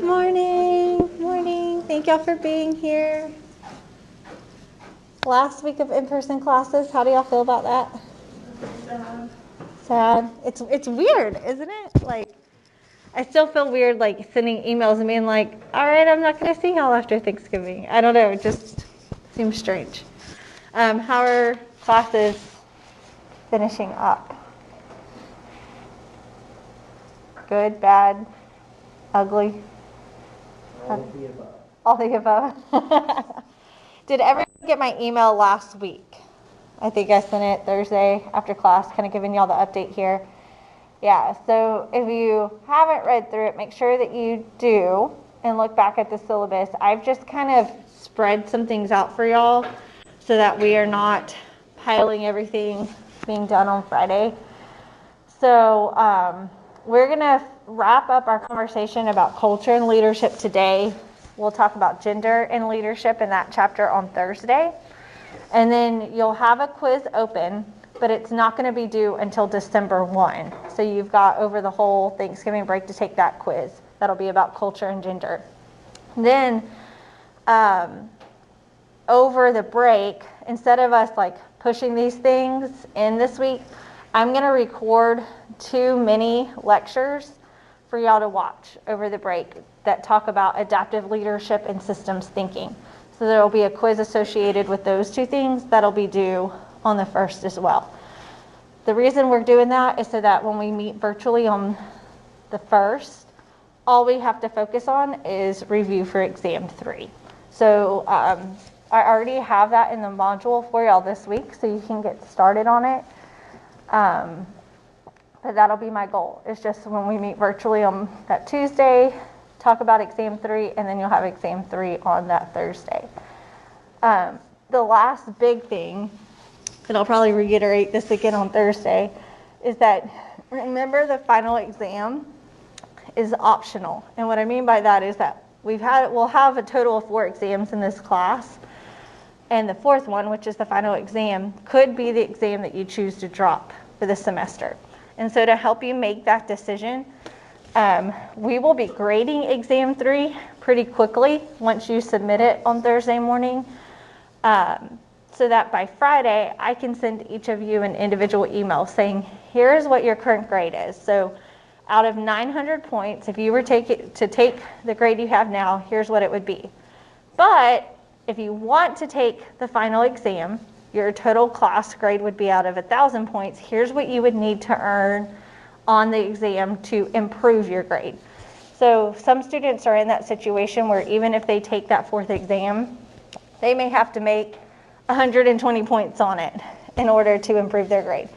Morning. Thank y'all for being here. Last week of in-person classes, how do y'all feel about that? Sad. It's weird, isn't it? Like, I still feel weird, like, sending emails and being like, all right, I'm not going to see y'all after Thanksgiving. I don't know. It just seems strange. How are classes finishing up? Good, bad, ugly? All of the above. All the above. Did everyone get my email last week? I think I sent it Thursday after class, kind of giving y'all the update here. Yeah, so if you haven't read through it, make sure that you do and look back at the syllabus. I've just kind of spread some things out for y'all so that we are not piling everything being done on Friday. So we're going to wrap up our conversation about culture and leadership today. We'll talk about gender and leadership in that chapter on Thursday. And then you'll have a quiz open, but it's not going to be due until December 1. So you've got over the whole Thanksgiving break to take that quiz. That'll be about culture and gender. Then over the break, instead of us like pushing these things in this week, I'm going to record 2 mini lectures for y'all to watch over the break that talk about adaptive leadership and systems thinking. So there will be a quiz associated with those 2 things that'll be due on the 1st as well. The reason we're doing that is so that when we meet virtually on the 1st, all we have to focus on is review for exam 3. So I already have that in the module for y'all this week, so you can get started on it. But that'll be my goal. It's just when we meet virtually on that Tuesday, talk about exam 3, and then you'll have exam 3 on that Thursday. The last big thing, and I'll probably reiterate this again on Thursday, is that remember the final exam is optional. And what I mean by that is that we'll have a total of 4 exams in this class. And the 4th one, which is the final exam, could be the exam that you choose to drop for the semester. And so to help you make that decision, we will be grading exam 3 pretty quickly once you submit it on Thursday morning, so that by Friday, I can send each of you an individual email saying, here's what your current grade is. So out of 900 points, if you were to take the grade you have now, here's what it would be. But if you want to take the final exam, your total class grade would be out of 1,000 points. Here's what you would need to earn on the exam to improve your grade. So some students are in that situation where even if they take that 4th exam, they may have to make 120 points on it in order to improve their grade.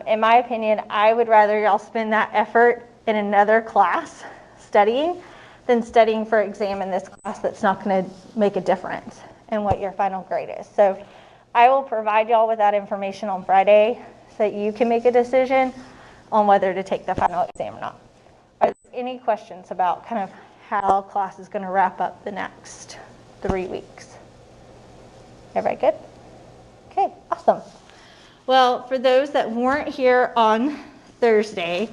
In my opinion, I would rather y'all spend that effort in another class studying than studying for exam in this class that's not going to make a difference in what your final grade is. So I will provide y'all with that information on Friday so that you can make a decision on whether to take the final exam or not. Are there any questions about kind of how class is going to wrap up the next 3 weeks? Everybody good? Okay, awesome. Well, for those that weren't here on Thursday,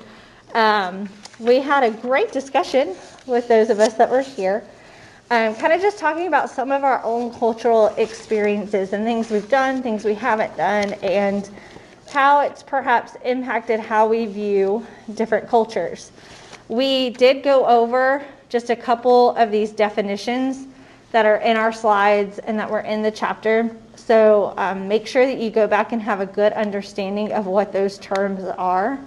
we had a great discussion with those of us that were here. Kind of just talking about some of our own cultural experiences and things we've done, things we haven't done, and how it's perhaps impacted how we view different cultures. We did go over just a couple of these definitions that are in our slides and that were in the chapter. So make sure that you go back and have a good understanding of what those terms are.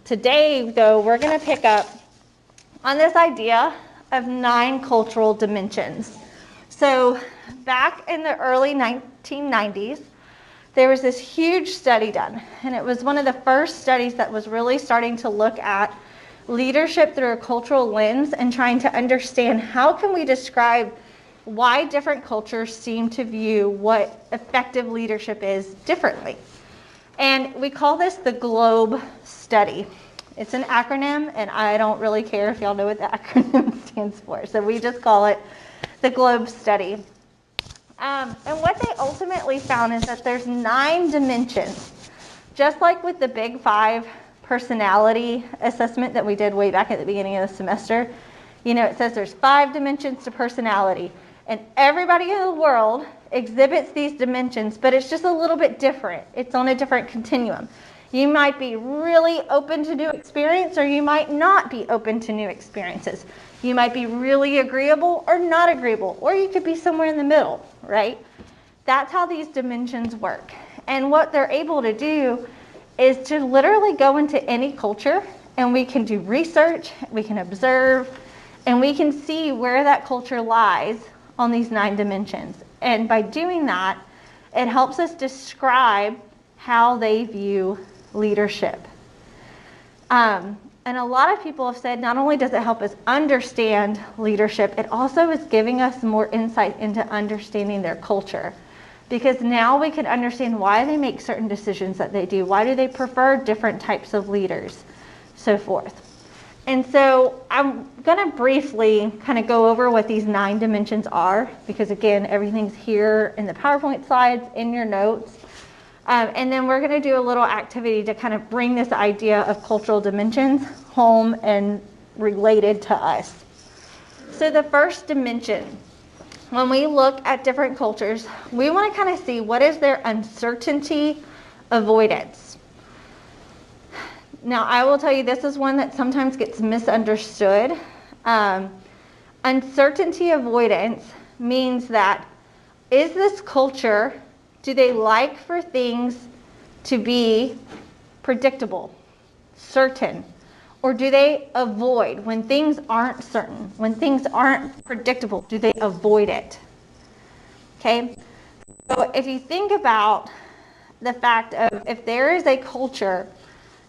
Today, though, we're going to pick up on this idea of 9 cultural dimensions. So back in the early 1990s, there was this huge study done, and it was one of the first studies that was really starting to look at leadership through a cultural lens and trying to understand how can we describe why different cultures seem to view what effective leadership is differently. And we call this the GLOBE study. It's an acronym, and I don't really care if y'all know what the acronym stands for. So we just call it the GLOBE study. And what they ultimately found is that there's 9 dimensions. Just like with the big 5 personality assessment that we did way back at the beginning of the semester, you know, it says there's 5 dimensions to personality, and everybody in the world exhibits these dimensions, but it's just a little bit different. It's on a different continuum. You might be really open to new experience, or you might not be open to new experiences. You might be really agreeable or not agreeable, or you could be somewhere in the middle, right? That's how these dimensions work. And what they're able to do is to literally go into any culture, and we can do research, we can observe, and we can see where that culture lies on these 9 dimensions. And by doing that, it helps us describe how they view leadership. And a lot of people have said not only does it help us understand leadership, it also is giving us more insight into understanding their culture. Because now we can understand why they make certain decisions that they do. Why do they prefer different types of leaders, so forth. And so I'm going to briefly kind of go over what these 9 dimensions are, because again, everything's here in the PowerPoint slides, in your notes. And then we're going to do a little activity to kind of bring this idea of cultural dimensions home and related to us. So the first dimension, when we look at different cultures, we want to kind of see what is their uncertainty avoidance. Now, I will tell you, this is one that sometimes gets misunderstood. Uncertainty avoidance means that, is this culture, do they like for things to be predictable, certain? Or do they avoid when things aren't certain, when things aren't predictable, do they avoid it? Okay, so if you think about the fact of, if there is a culture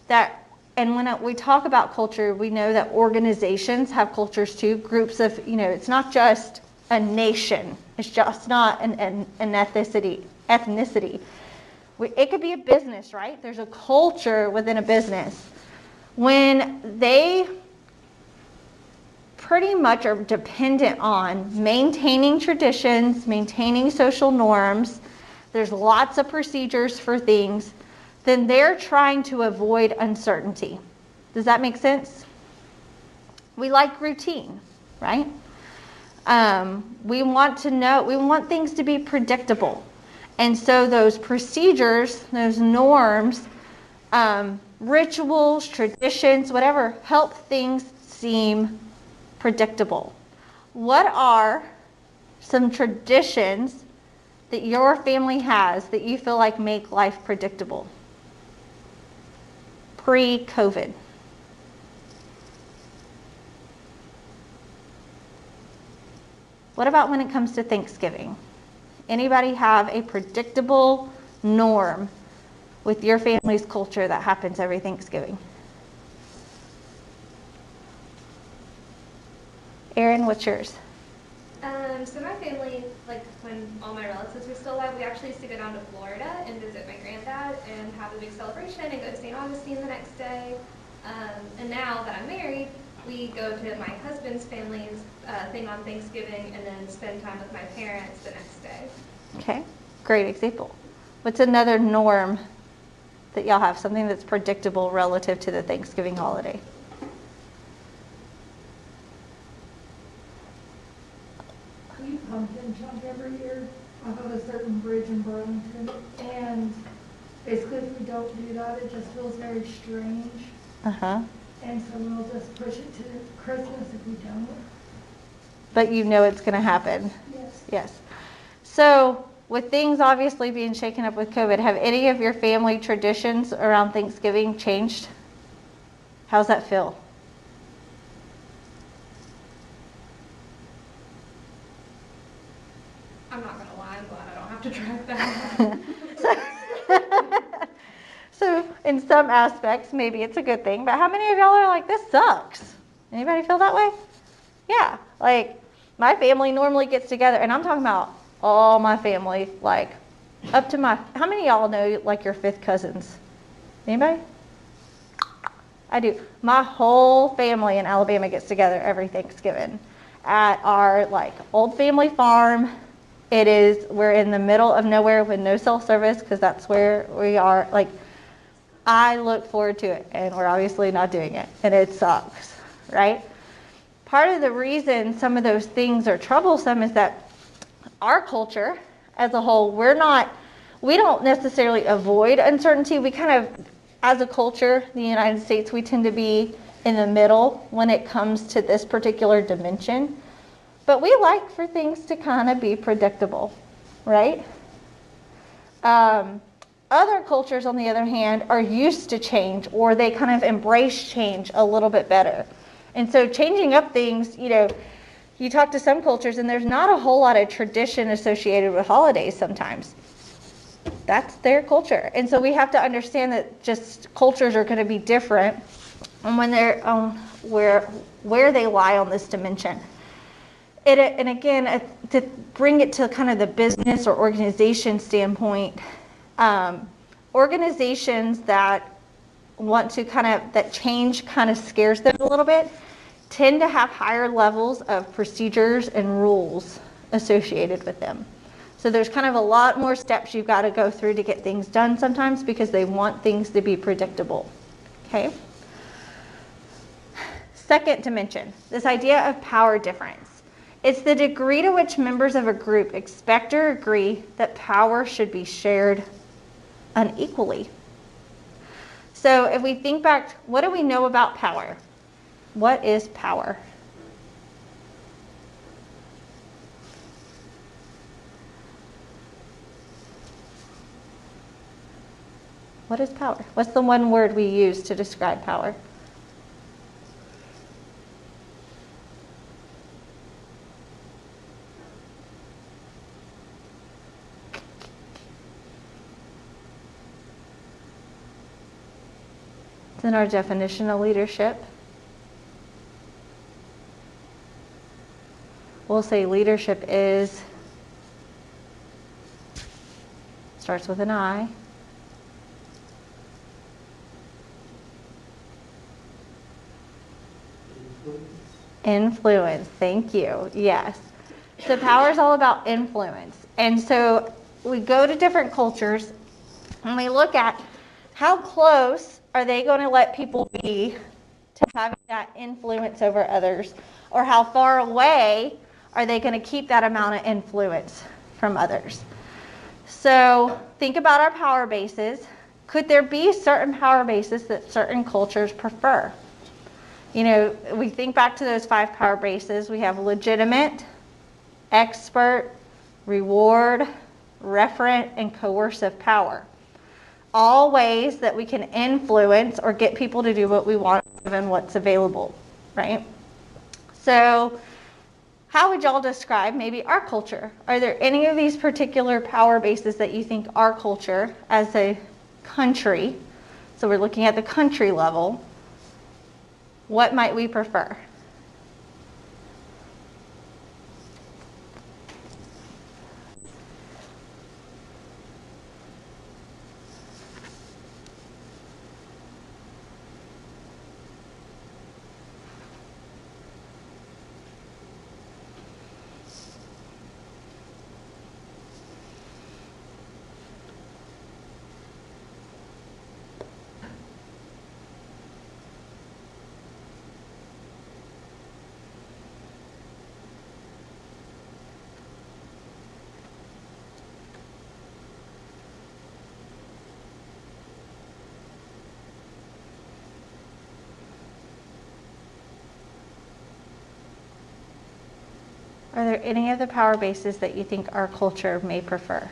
that, and when we talk about culture, we know that organizations have cultures too, groups of, you know, it's not just a nation, it's just not an ethnicity. It could be a business, right? There's a culture within a business. When they pretty much are dependent on maintaining traditions, maintaining social norms, there's lots of procedures for things, then they're trying to avoid uncertainty. Does that make sense? We like routine, right? We want to know, we want things to be predictable. And so those procedures, those norms, rituals, traditions, whatever, help things seem predictable. What are some traditions that your family has that you feel like make life predictable? Pre-COVID. What about when it comes to Thanksgiving? Anybody have a predictable norm with your family's culture that happens every Thanksgiving? Erin, what's yours? So my family, like when all my relatives were still alive, we actually used to go down to Florida and visit my granddad and have a big celebration and go to St. Augustine the next day. And now that I'm married, we go to my husband's family's thing on Thanksgiving and then spend time with my parents the next day. Okay, great example. What's another norm that y'all have, something that's predictable relative to the Thanksgiving holiday? We pumpkin chunk every year off of a certain bridge in Burlington, and basically if we don't do that, it just feels very strange. And so we'll just push it to Christmas if we don't. But you know it's going to happen. Yes. Yes. So with things obviously being shaken up with COVID, have any of your family traditions around Thanksgiving changed? How's that feel? I'm not going to lie, I'm glad I don't have to track that. So in some aspects, maybe it's a good thing, but how many of y'all are like, this sucks? Anybody feel that way? Yeah, like my family normally gets together, and I'm talking about all my family, like up to my, how many of y'all know like your 5th cousins? Anybody? I do. My whole family in Alabama gets together every Thanksgiving at our like old family farm. We're in the middle of nowhere with no cell service because that's where we are. Like I look forward to it, and we're obviously not doing it, and it sucks, right? Part of the reason some of those things are troublesome is that our culture as a whole, we don't necessarily avoid uncertainty. We kind of, as a culture, the United States, we tend to be in the middle when it comes to this particular dimension. But we like for things to kind of be predictable, right? Other cultures, on the other hand, are used to change, or they kind of embrace change a little bit better. And so changing up things, you talk to some cultures and there's not a whole lot of tradition associated with holidays sometimes. That's their culture. And so we have to understand that just cultures are going to be different and when they're where they lie on this dimension. And again, to bring it to kind of the business or organization standpoint, organizations that want to that change kind of scares them a little bit, tend to have higher levels of procedures and rules associated with them. So there's kind of a lot more steps you've got to go through to get things done sometimes because they want things to be predictable. Okay? Second dimension, this idea of power difference. It's the degree to which members of a group expect or agree that power should be shared unequally. So if we think back, what do we know about power? What is power? What is power? What's the one word we use to describe power? It's in our definition of leadership. We'll say leadership starts with an I. Influence, thank you, yes. So power is all about influence. And so we go to different cultures and we look at how close are they going to let people be to having that influence over others, or how far away are they going to keep that amount of influence from others. So think about our power bases. Could there be certain power bases that certain cultures prefer? We think back to those 5 power bases. We have legitimate, expert, reward, referent, and coercive power. All ways that we can influence or get people to do what we want given what's available, right? So how would y'all describe maybe our culture? Are there any of these particular power bases that you think our culture as a country, so we're looking at the country level, what might we prefer? Are there any of the power bases that you think our culture may prefer?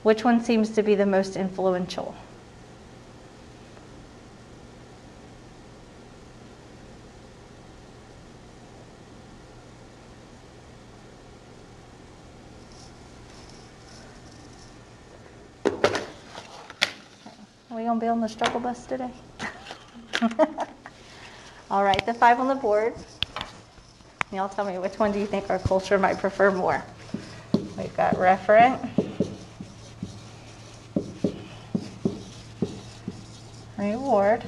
Which one seems to be the most influential? Are we going to be on the struggle bus today? All right, the 5 on the board. Y'all tell me, which one do you think our culture might prefer more? We've got referent, reward,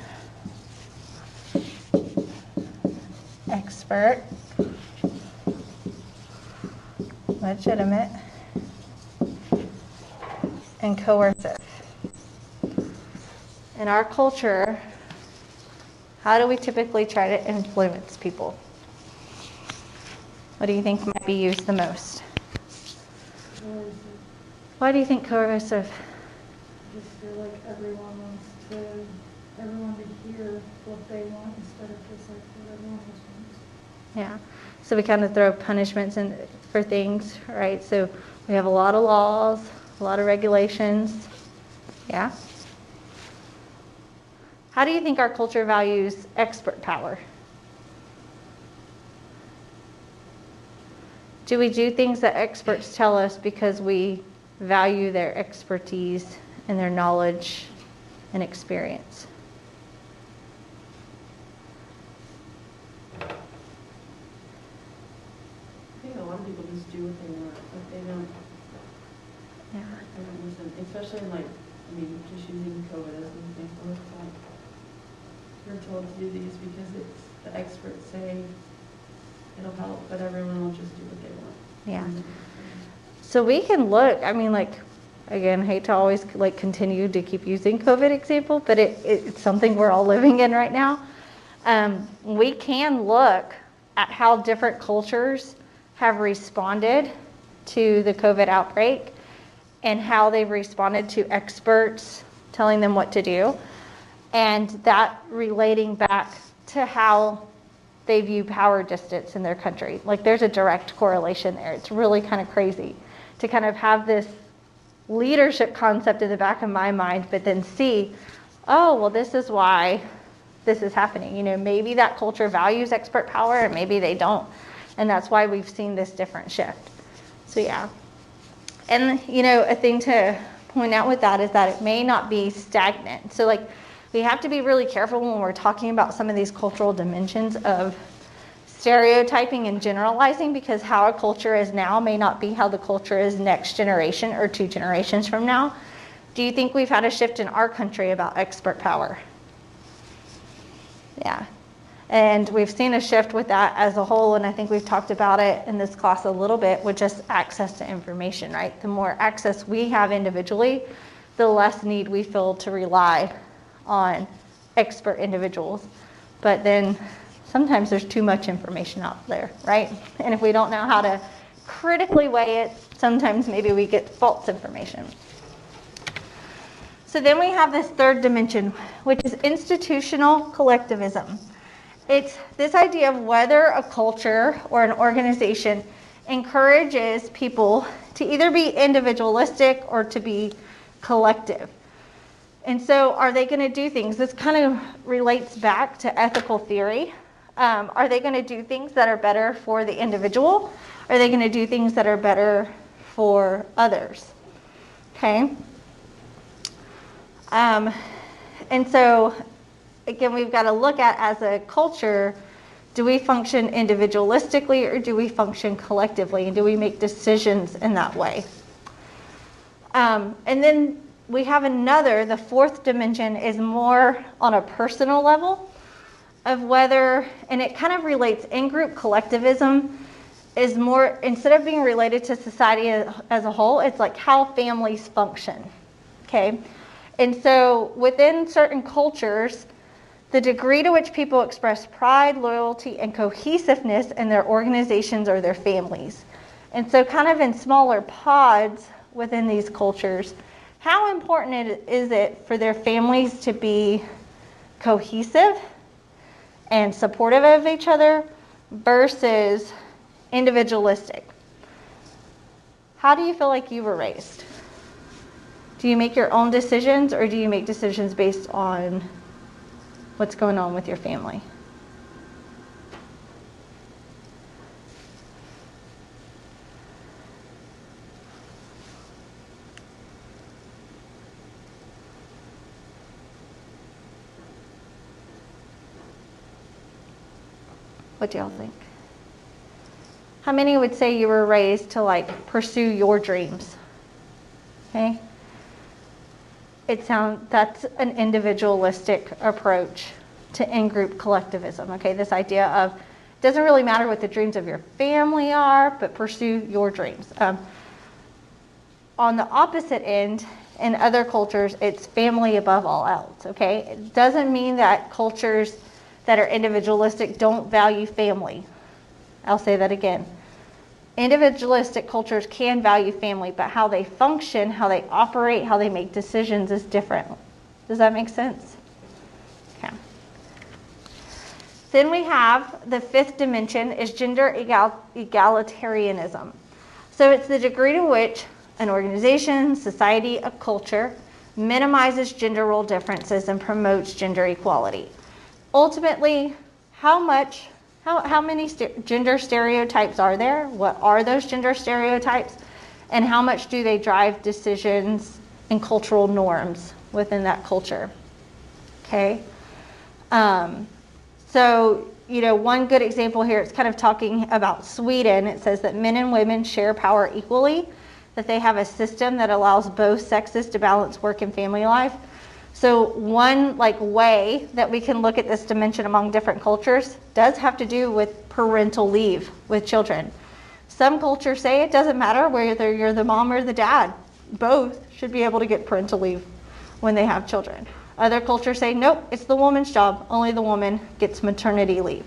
expert, legitimate, and coercive. in our culture, how do we typically try to influence people? What do you think might be used the most? Why do you think coercive? I just feel like everyone to hear what they want instead of just like what everyone else wants. Yeah. So we kind of throw punishments in for things, right? So we have a lot of laws, a lot of regulations. Yeah. How do you think our culture values expert power? Do we do things that experts tell us because we value their expertise and their knowledge and experience? I think a lot of people just do what they want, but they don't listen, especially in like, I mean, just using COVID as an example, it's like, you're told to do these because it's, the experts say it'll help, but everyone will just do what they want. Yeah. So we can look, I mean, like, again, hate to always like continue to keep using COVID example, but it's something we're all living in right now. We can look at how different cultures have responded to the COVID outbreak and how they've responded to experts telling them what to do, and that relating back to how they view power distance in their country. Like there's a direct correlation there. It's really kind of crazy to kind of have this leadership concept in the back of my mind, but then see, oh, well, this is why this is happening. You know, maybe that culture values expert power and maybe they don't. And that's why we've seen this different shift. So yeah. And you know, a thing to point out with that is that it may not be stagnant. So like, we have to be really careful when we're talking about some of these cultural dimensions of stereotyping and generalizing, because how a culture is now may not be how the culture is next generation or 2 generations from now. Do you think we've had a shift in our country about expert power? Yeah. And we've seen a shift with that as a whole, and I think we've talked about it in this class a little bit with just access to information, right? The more access we have individually, the less need we feel to rely on expert individuals. But then sometimes there's too much information out there, right? And if we don't know how to critically weigh it, sometimes maybe we get false information. So then we have this third dimension, which is institutional collectivism. It's this idea of whether a culture or an organization encourages people to either be individualistic or to be collective. And so are they going to do things? This kind of relates back to ethical theory. Are they going to do things that are better for the individual? Are they going to do things that are better for others? Okay. And so, again, we've got to look at, as a culture, do we function individualistically or do we function collectively? And do we make decisions in that way? And then we have another, the fourth dimension is more on a personal level of whether, and it kind of relates, in-group collectivism is more, instead of being related to society as a whole, it's like how families function, okay? And so within certain cultures, the degree to which people express pride, loyalty, and cohesiveness in their organizations or their families. And so kind of in smaller pods within these cultures, how important is it for their families to be cohesive and supportive of each other versus individualistic? How do you feel like you were raised? Do you make your own decisions or do you make decisions based on what's going on with your family? What do y'all think? How many would say you were raised to like pursue your dreams? Okay. That's an individualistic approach to in-group collectivism. Okay, this idea of it doesn't really matter what the dreams of your family are, but pursue your dreams. On the opposite end, in other cultures, it's family above all else, okay? It doesn't mean that cultures that are individualistic don't value family. I'll say that again. Individualistic cultures can value family, but how they function, how they operate, how they make decisions is different. Does that make sense? Okay. Then we have the fifth dimension is gender egalitarianism. So it's the degree to which an organization, society, a culture minimizes gender role differences and promotes gender equality. Ultimately, how many gender stereotypes are there? What are those gender stereotypes? And how much do they drive decisions and cultural norms within that culture? Okay. So, one good example here, it's kind of talking about Sweden. It says that men and women share power equally, that they have a system that allows both sexes to balance work and family life. So one way that we can look at this dimension among different cultures does have to do with parental leave with children. Some cultures say it doesn't matter whether you're the mom or the dad. Both should be able to get parental leave when they have children. Other cultures say, nope, it's the woman's job. Only the woman gets maternity leave.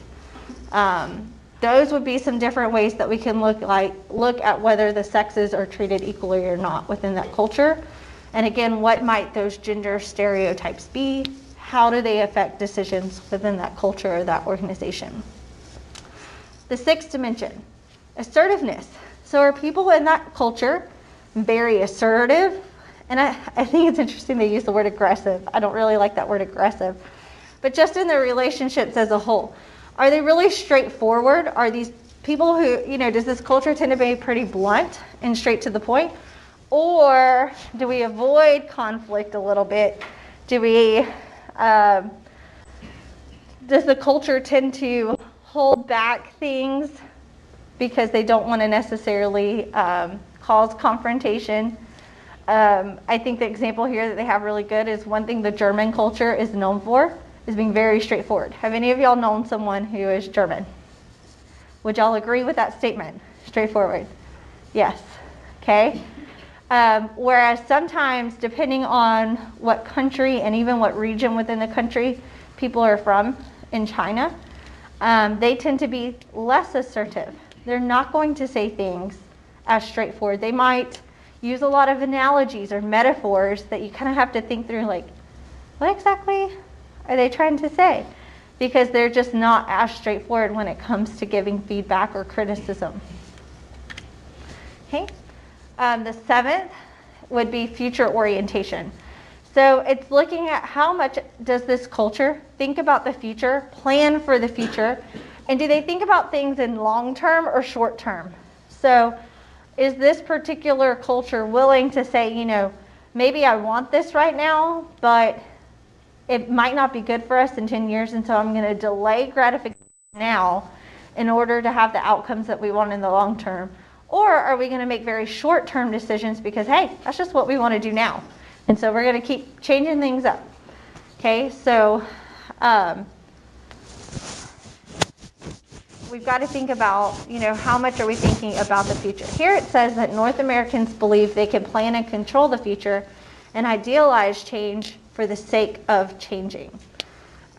Those would be some different ways that we can look at whether the sexes are treated equally or not within that culture. And again, what might those gender stereotypes be? How do they affect decisions within that culture or that organization? The sixth dimension, assertiveness. So are people in that culture very assertive? And I think it's interesting they use the word aggressive. I don't really like that word aggressive. But just in their relationships as a whole, are they really straightforward? Are these people who, does this culture tend to be pretty blunt and straight to the point? Or do we avoid conflict a little bit? Does the culture tend to hold back things because they don't want to necessarily cause confrontation? I think the example here that they have really good is one thing the German culture is known for is being very straightforward. Have any of y'all known someone who is German? Would y'all agree with that statement? Straightforward. Yes. Okay. Whereas sometimes, depending on what country and even what region within the country people are from in China, they tend to be less assertive. They're not going to say things as straightforward. They might use a lot of analogies or metaphors that you kind of have to think through, what exactly are they trying to say? Because they're just not as straightforward when it comes to giving feedback or criticism. Okay. The seventh would be future orientation. So it's looking at how much does this culture think about the future, plan for the future, and do they think about things in long term or short term? So is this particular culture willing to say, maybe I want this right now, but it might not be good for us in 10 years, and so I'm going to delay gratification now in order to have the outcomes that we want in the long term? Or are we going to make very short-term decisions because, hey, that's just what we want to do now. And so we're going to keep changing things up. Okay, so we've got to think about, how much are we thinking about the future? Here it says that North Americans believe they can plan and control the future and idealize change for the sake of changing.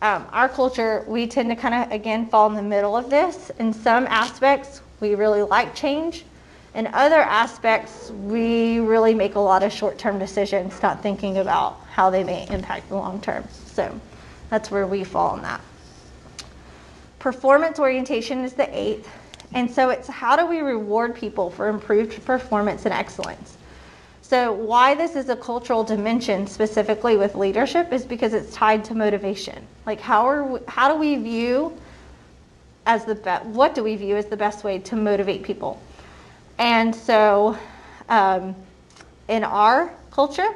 Our culture, we tend to kind of, again, fall in the middle of this. In some aspects, we really like change. In other aspects, we really make a lot of short-term decisions, not thinking about how they may impact the long term. So that's where we fall on that. Performance orientation is the eighth. And so it's how do we reward people for improved performance and excellence? So why this is a cultural dimension specifically with leadership is because it's tied to motivation. How do we view as what do we view as the best way to motivate people? And so in our culture,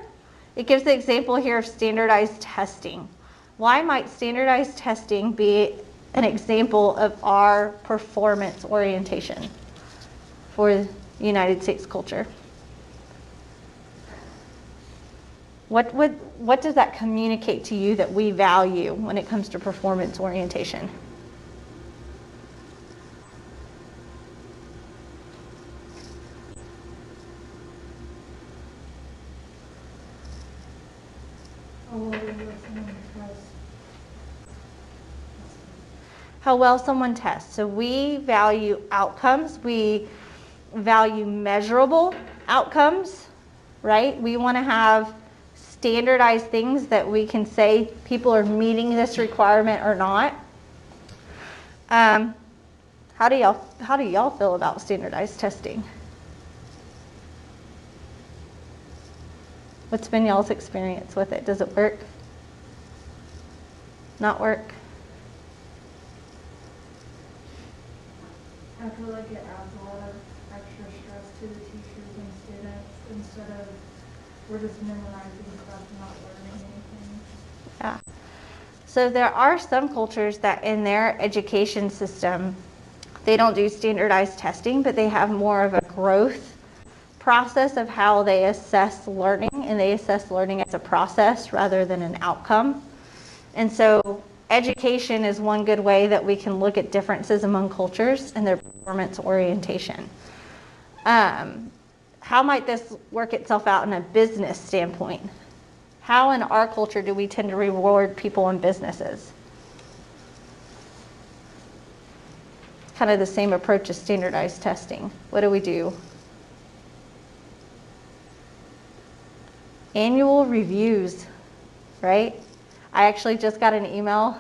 it gives the example here of standardized testing. Why might standardized testing be an example of our performance orientation for the United States culture? What does that communicate to you that we value when it comes to performance orientation? how well someone tests. So we value outcomes. We value measurable outcomes, right? We want to have standardized things that we can say people are meeting this requirement or not. How do y'all feel about standardized testing? What's been y'all's experience with it? Does it work? Not work? I feel like it adds a lot of extra stress to the teachers and students instead of we're just memorizing stuff and not learning anything. Yeah. So there are some cultures that in their education system, they don't do standardized testing, but they have more of a growth process of how they assess learning, and they assess learning as a process rather than an outcome. And so education is one good way that we can look at differences among cultures and their performance orientation. How might this work itself out in a business standpoint? How in our culture do we tend to reward people in businesses? Kind of the same approach as standardized testing. What do we do? Annual reviews, right? I actually just got an email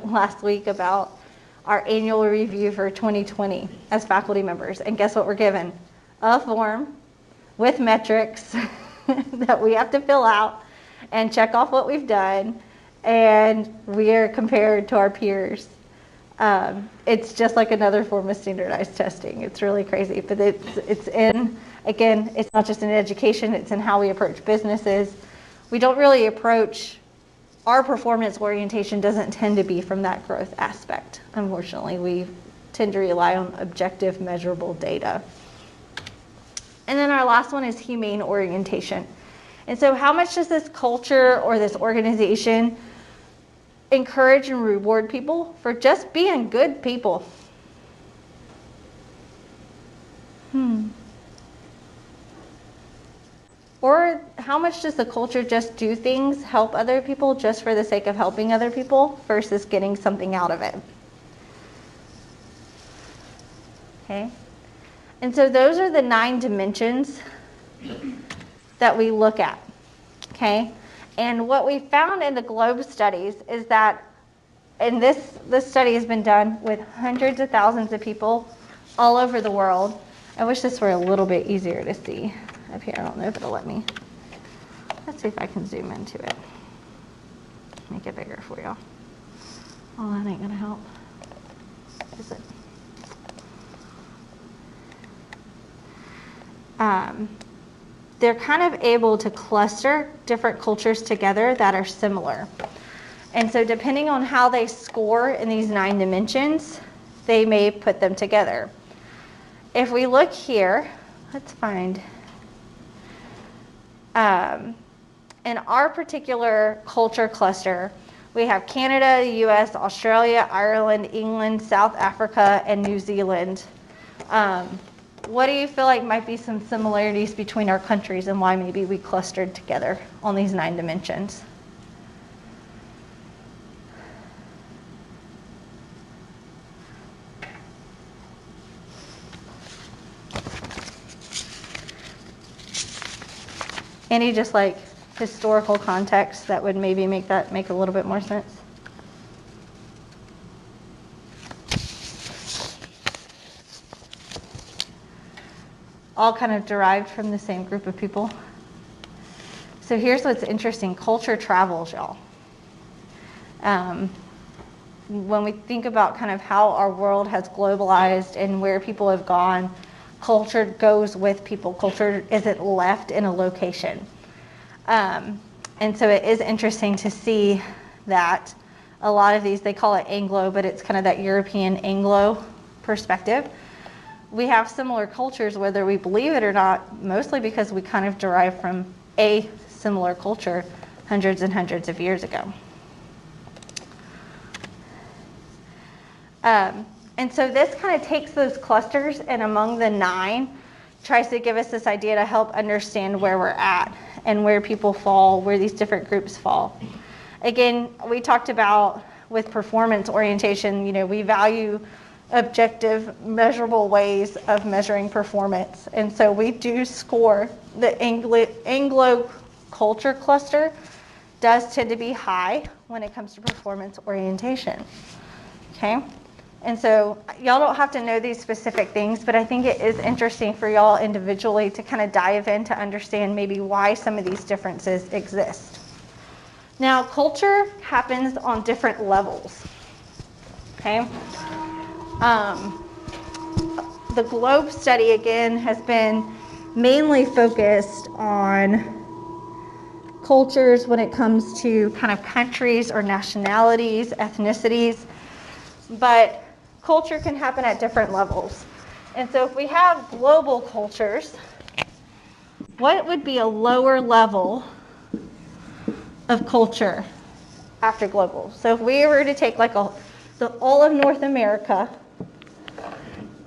last week about our annual review for 2020 as faculty members. And guess what we're given? A form with metrics that we have to fill out and check off what we've done. And we are compared to our peers. It's just like another form of standardized testing. It's really crazy, but it's in, again, it's not just in education, it's in how we approach businesses. We don't really approach, our performance orientation doesn't tend to be from that growth aspect. Unfortunately, we tend to rely on objective, measurable data. And then our last one is humane orientation. And so how much does this culture or this organization encourage and reward people for just being good people? Or how much does the culture just do things, help other people just for the sake of helping other people versus getting something out of it? Okay. And so those are the 9 dimensions that we look at. Okay. And what we found in the GLOBE studies is that, and this study has been done with hundreds of thousands of people all over the world. I wish this were a little bit easier to see up here. I don't know if it'll let me. Let's see if I can zoom into it. Make it bigger for y'all. Oh, that ain't gonna help. Is it? They're kind of able to cluster different cultures together that are similar. And so depending on how they score in these 9 dimensions, they may put them together. If we look here, let's find, in our particular culture cluster, we have Canada, the US, Australia, Ireland, England, South Africa, and New Zealand. What do you feel like might be some similarities between our countries and why maybe we clustered together on these 9 dimensions? Any just like historical context that would maybe make that make a little bit more sense? All kind of derived from the same group of people. So here's what's interesting. Culture travels, y'all. When we think about kind of how our world has globalized and where people have gone, culture goes with people. Culture isn't left in a location. And so it is interesting to see that a lot of these, they call it Anglo, but it's kind of that European Anglo perspective. We have similar cultures, whether we believe it or not, mostly because we kind of derive from a similar culture hundreds and hundreds of years ago. And so this kind of takes those clusters and among the 9, tries to give us this idea to help understand where we're at and where people fall, where these different groups fall. Again, we talked about with performance orientation, we value objective, measurable ways of measuring performance. And so we do score. The Anglo culture cluster does tend to be high when it comes to performance orientation. Okay? And so y'all don't have to know these specific things, but I think it is interesting for y'all individually to kind of dive in to understand maybe why some of these differences exist. Now, culture happens on different levels. Okay? The globe study, again, has been mainly focused on cultures when it comes to kind of countries or nationalities, ethnicities, but culture can happen at different levels. And so if we have global cultures, what would be a lower level of culture after global? So if we were to take like all of North America,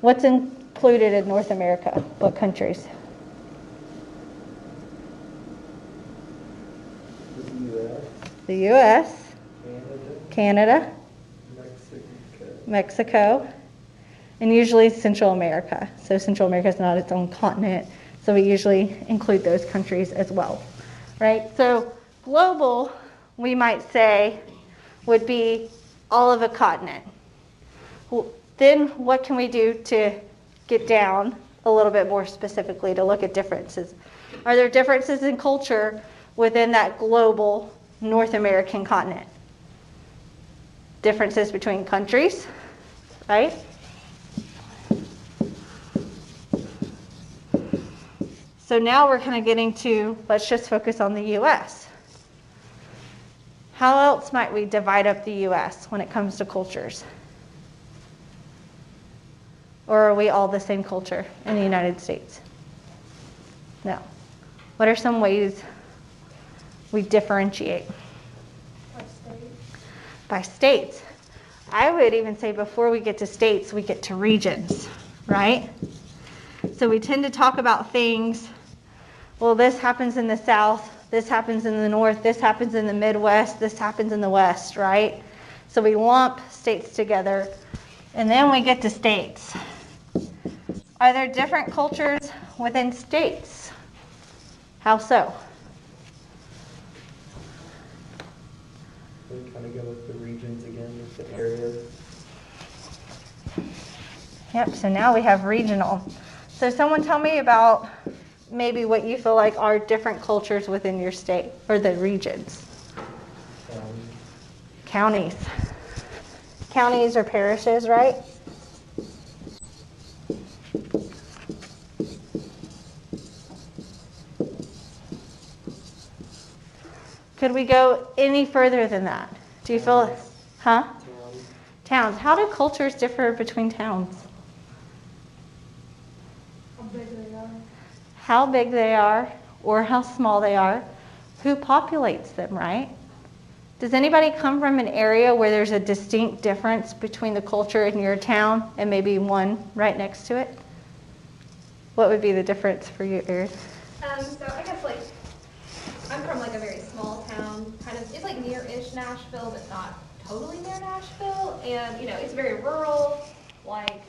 what's included in North America? What countries? The U.S., Canada, Mexico, and usually Central America. So Central America is not its own continent, so we usually include those countries as well, right? So global, we might say, would be all of a continent. Then what can we do to get down a little bit more specifically to look at differences? Are there differences in culture within that global North American continent? Differences between countries, right? So now we're kind of getting to, let's just focus on the U.S. How else might we divide up the U.S. when it comes to cultures? Or are we all the same culture in the United States? No. What are some ways we differentiate? By states. I would even say before we get to states, we get to regions, right? So we tend to talk about things, well, this happens in the South, this happens in the North, this happens in the Midwest, this happens in the West, right? So we lump states together, and then we get to states. Are there different cultures within states? How so? We kind of go with the regions again, with the areas. Yep, so now we have regional. So someone tell me about maybe what you feel like are different cultures within your state or the regions. Counties. Counties or parishes, right? Could we go any further than that? Do you feel, huh? Towns. How do cultures differ between towns? How big they are. How big they are or how small they are. Who populates them, right? Does anybody come from an area where there's a distinct difference between the culture in your town and maybe one right next to it? What would be the difference for you, Erin? So I guess like I'm from like a very small town, kind of it's like near-ish Nashville, but not totally near Nashville. And it's very rural, like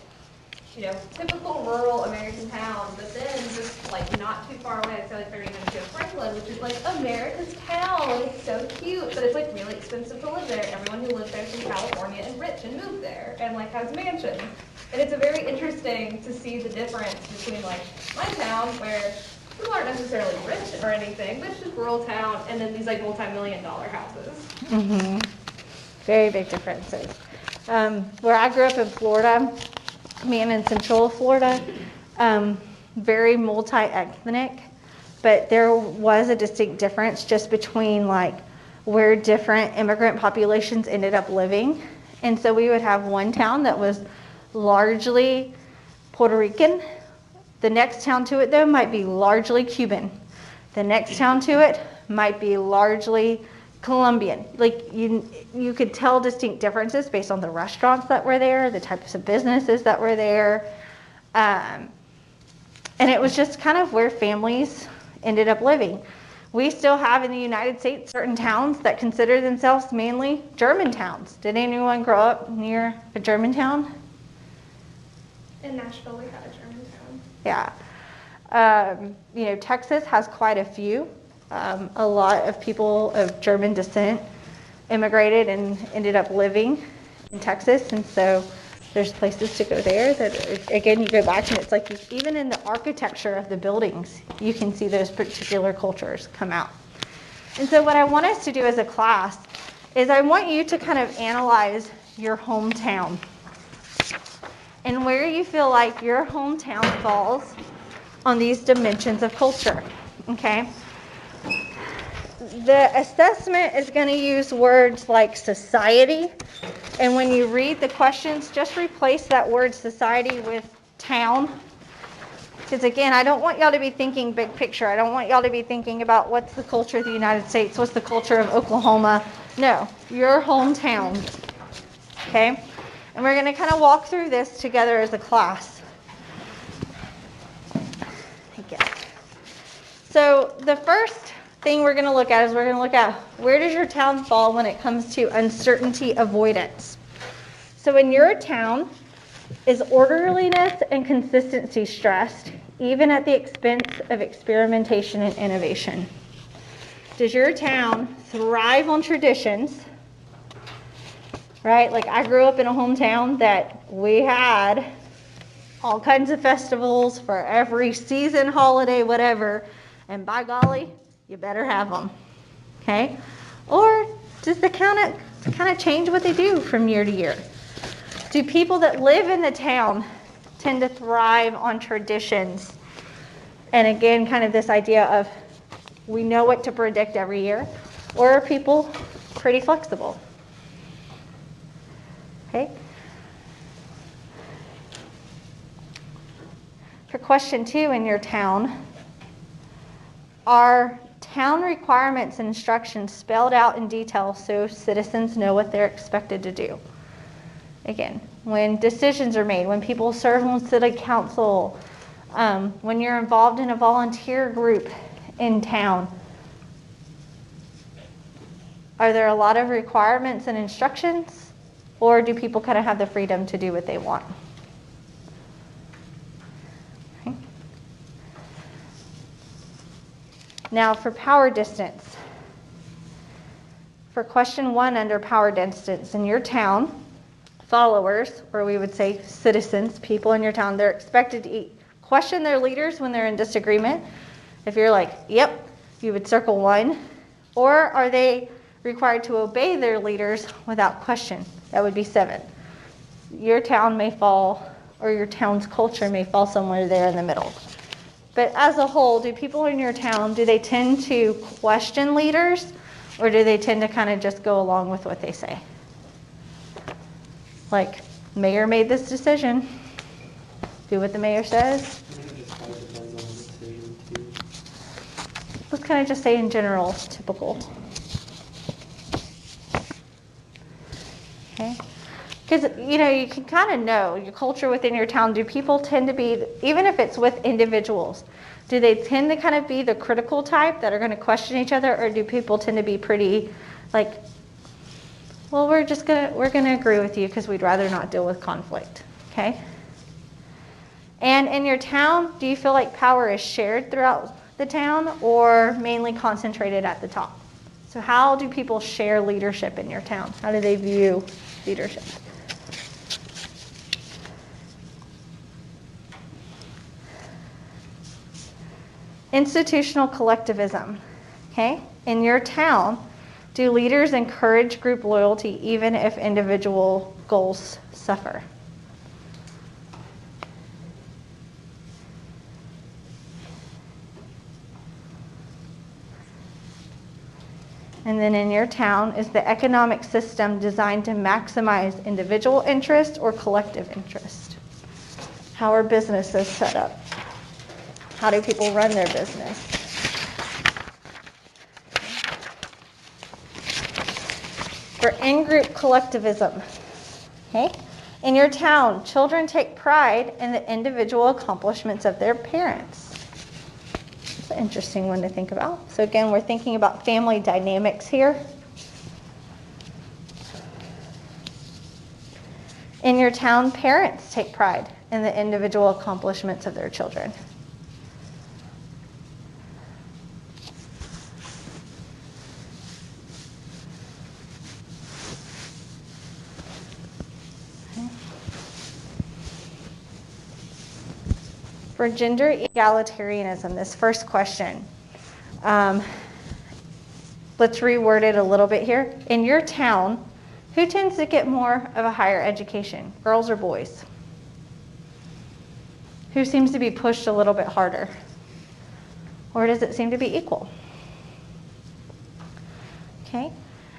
typical rural American town. But then just like not too far away, I'd say like 30 minutes to Franklin, which is like America's town. It's so cute, but it's like really expensive to live there. Everyone who lives there is from California and rich and moved there and like has mansions. And it's a very interesting to see the difference between like my town where people aren't necessarily rich or anything, but it's just rural town, and then these like multi-million-dollar houses. Mm-hmm. Very big differences. Where I grew up in Florida, in Central Florida, very multi-ethnic, but there was a distinct difference just between like where different immigrant populations ended up living. And so we would have one town that was largely Puerto Rican. The next town to it, though, might be largely Cuban. The next town to it might be largely Colombian. Like you could tell distinct differences based on the restaurants that were there, the types of businesses that were there. And it was just kind of where families ended up living. We still have in the United States certain towns that consider themselves mainly German towns. Did anyone grow up near a German town? In Nashville, we had a German town. Yeah. Texas has quite a few. A lot of people of German descent immigrated and ended up living in Texas, and so there's places to go there that, again, you go back and it's like even in the architecture of the buildings, you can see those particular cultures come out. And so what I want us to do as a class is I want you to kind of analyze your hometown and where you feel like your hometown falls on these dimensions of culture, okay? The assessment is going to use words like society, and when you read the questions, just replace that word society with town. Because again, I don't want y'all to be thinking big picture. I don't want y'all to be thinking about what's the culture of the United States, what's the culture of Oklahoma. No, your hometown, okay? And we're going to kind of walk through this together as a class. Again. So the first thing we're going to look at is we're going to look at where does your town fall when it comes to uncertainty avoidance. So in your town, is orderliness and consistency stressed, even at the expense of experimentation and innovation? Does your town thrive on traditions? Right? Like I grew up in a hometown that we had all kinds of festivals for every season, holiday, whatever, and by golly, you better have them, okay? Or does the kind of change what they do from year to year? Do people that live in the town tend to thrive on traditions? And again, kind of this idea of we know what to predict every year, or are people pretty flexible? Okay. For question 2 in your town, are town requirements and instructions spelled out in detail so citizens know what they're expected to do? Again, when decisions are made, when people serve on city council, when you're involved in a volunteer group in town, are there a lot of requirements and instructions, or do people kind of have the freedom to do what they want? Okay. Now for power distance. For question 1 under power distance, in your town, followers, or we would say citizens, people in your town, they're expected to question their leaders when they're in disagreement. If you're like, yep, you would circle 1. Or are they required to obey their leaders without question? That would be 7. Your town may fall, or your town's culture may fall somewhere there in the middle. But as a whole, do people in your town, do they tend to question leaders, or do they tend to kind of just go along with what they say? Like, mayor made this decision. Do what the mayor says. I think it just kind of depends on the decision too. Let's kind of just say in general, typical. Okay? Because, you can kind of know your culture within your town. Do people tend to be, even if it's with individuals, do they tend to kind of be the critical type that are going to question each other, or do people tend to be pretty, like, well, we're going to agree with you because we'd rather not deal with conflict, okay? And in your town, do you feel like power is shared throughout the town or mainly concentrated at the top? So how do people share leadership in your town? How do they view leadership? Institutional collectivism, okay? In your town, do leaders encourage group loyalty even if individual goals suffer? And then in your town, is the economic system designed to maximize individual interest or collective interest? How are businesses set up? How do people run their business? For in-group collectivism, okay? In your town, children take pride in the individual accomplishments of their parents. It's an interesting one to think about. So again, we're thinking about family dynamics here. In your town, parents take pride in the individual accomplishments of their children. For gender egalitarianism, this first question, let's reword it a little bit here. In your town, who tends to get more of a higher education, girls or boys? Who seems to be pushed a little bit harder? Or does it seem to be equal? Okay.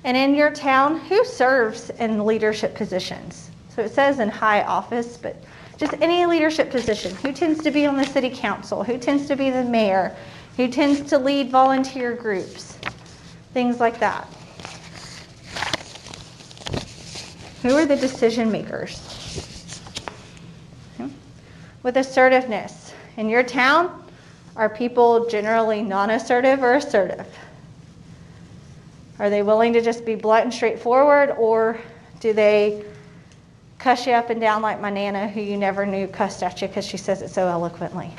And in your town, who serves in leadership positions? So it says in high office, but just any leadership position. Who tends to be on the city council? Who tends to be the mayor? Who tends to lead volunteer groups? Things like that. Who are the decision makers? Okay. With assertiveness, in your town, are people generally non-assertive or assertive? Are they willing to just be blunt and straightforward, or do they cuss you up and down like my Nana, who you never knew cussed at you because she says it so eloquently?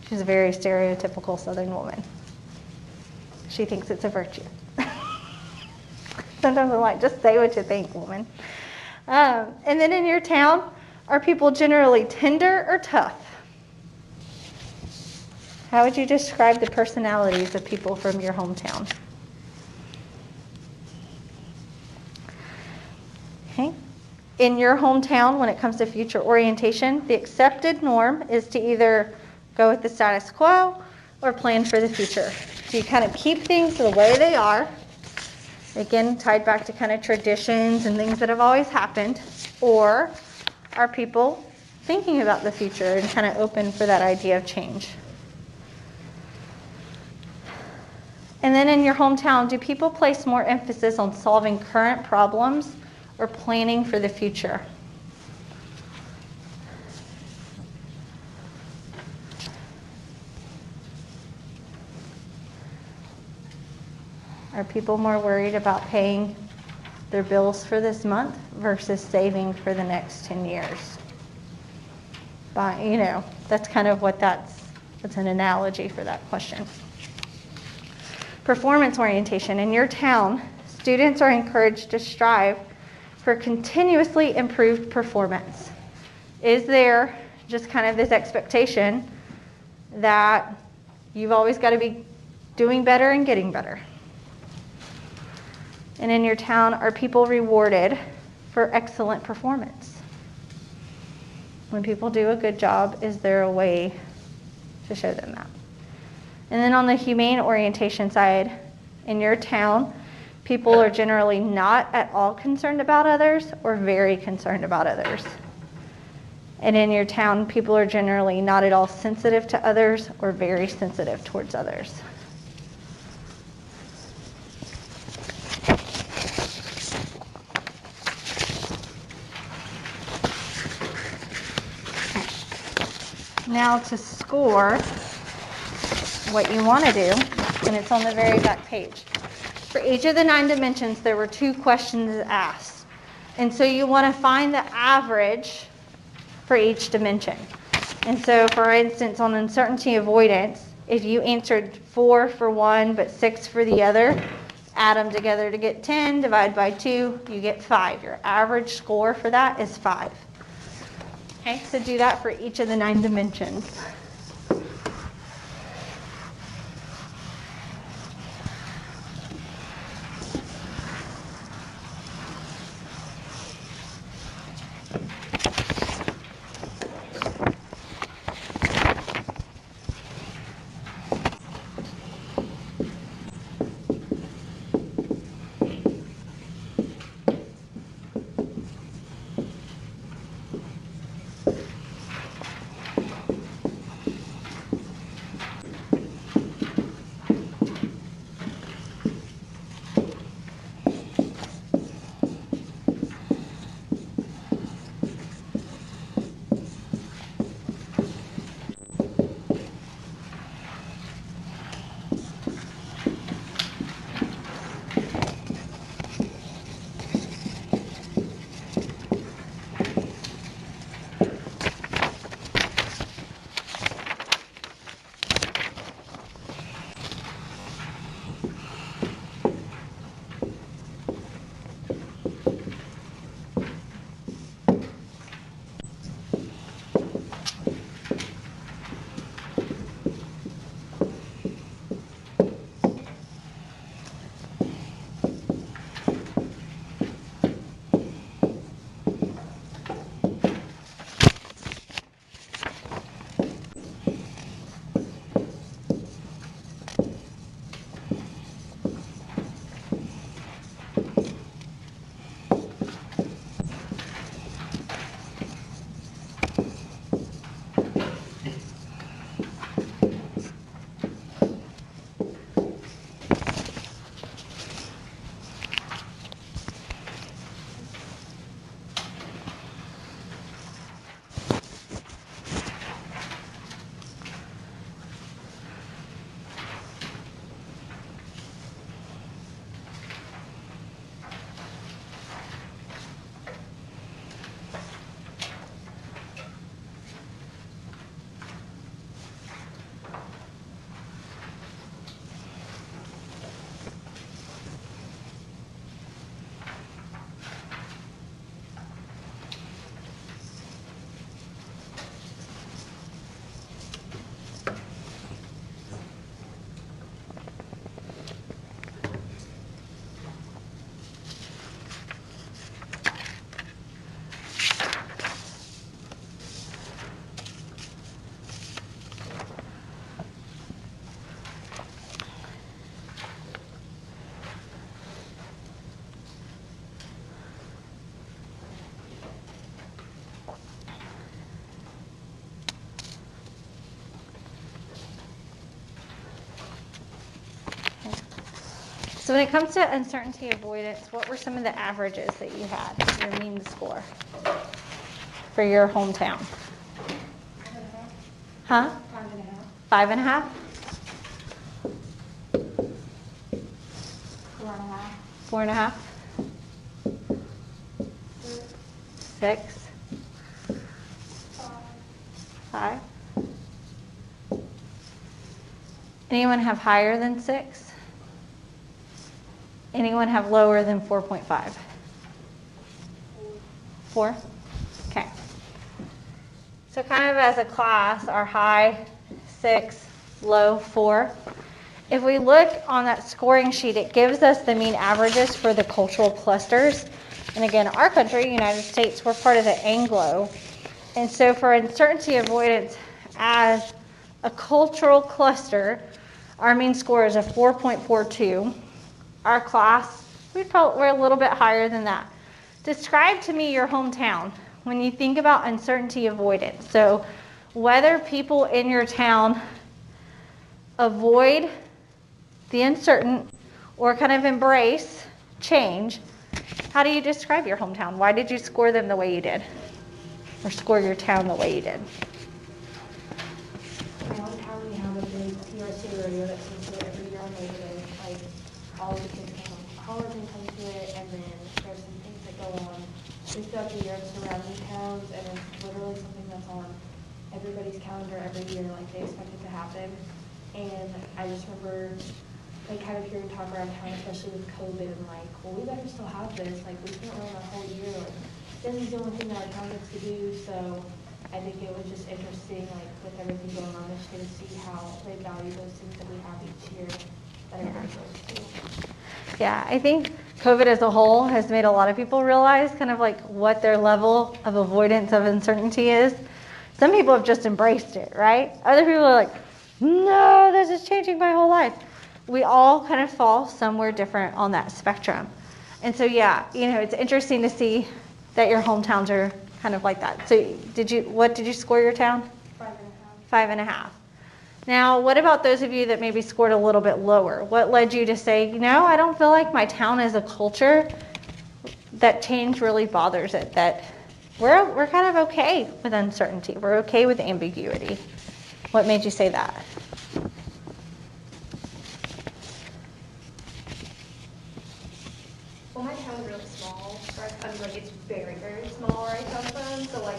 She's a very stereotypical Southern woman. She thinks it's a virtue. Sometimes I'm like, just say what you think, woman. And then in your town, are people generally tender or tough? How would you describe the personalities of people from your hometown? Okay. In your hometown, when it comes to future orientation, the accepted norm is to either go with the status quo or plan for the future. So you kind of keep things the way they are, again, tied back to kind of traditions and things that have always happened, or are people thinking about the future and kind of open for that idea of change? And then in your hometown, do people place more emphasis on solving current problems or planning for the future? Are people more worried about paying their bills for this month versus saving for the next 10 years? But, that's kind of what that's an analogy for that question. Performance orientation. In your town, students are encouraged to strive for continuously improved performance. Is there just kind of this expectation that you've always got to be doing better and getting better? And in your town, are people rewarded for excellent performance? When people do a good job, is there a way to show them that? And then on the humane orientation side, in your town, people are generally not at all concerned about others or very concerned about others. And in your town, people are generally not at all sensitive to others or very sensitive towards others. Now to score what you want to do, and it's on the very back page. For each of the 9 dimensions, there were 2 questions asked. And so you want to find the average for each dimension. And so, for instance, on uncertainty avoidance, if you answered 4 for one but 6 for the other, add them together to get 10, divide by 2, you get 5. Your average score for that is 5. Okay, so do that for each of the 9 dimensions. So when it comes to uncertainty avoidance, what were some of the averages that you had, your mean score for your hometown? 5.5. Huh? 5.5. 5.5? 4.5. 4.5? 6? 5? Anyone have higher than 6? Anyone have lower than 4.5? 4? Okay. So kind of as a class, our high 6, low 4. If we look on that scoring sheet, it gives us the mean averages for the cultural clusters. And again, our country, United States, we're part of the AGLE. And so for uncertainty avoidance as a cultural cluster, our mean score is a 4.42. Our class, we're a little bit higher than that. Describe to me your hometown when you think about uncertainty avoidance. So whether people in your town avoid the uncertain or kind of embrace change, how do you describe your hometown? Why did you score them the way you did? Or score your town the way you did? My hometown, we have a big PRC rodeo that comes to it every year on Labor Day. Like, all of the kids come, college and come to it, and then there's some things that go on throughout the year in surrounding towns, and it's literally something that's on everybody's calendar every year, like they expect it to happen. And I just remember, like, kind of hearing talk around town, especially with COVID, and like, well, we better still have this, like, we can't run our whole year, like, this is the only thing that our town gets to do, so I think it was just interesting, like, with everything going on this year, to see how they value those things that we have each year that everybody goes to. Yeah, I think COVID as a whole has made a lot of people realize kind of like what their level of avoidance of uncertainty is. Some people have just embraced it, right? Other people are like, no, this is changing my whole life. We all kind of fall somewhere different on that spectrum. And so, yeah, it's interesting to see that your hometowns are kind of like that. So what did you score your town? 5.5. 5.5. Now, what about those of you that maybe scored a little bit lower? What led you to say, I don't feel like my town is a culture that change really bothers it, that we're kind of okay with uncertainty. We're okay with ambiguity. What made you say that? Well, my town's really small. I mean, like, it's very, very small where I come from. So, like,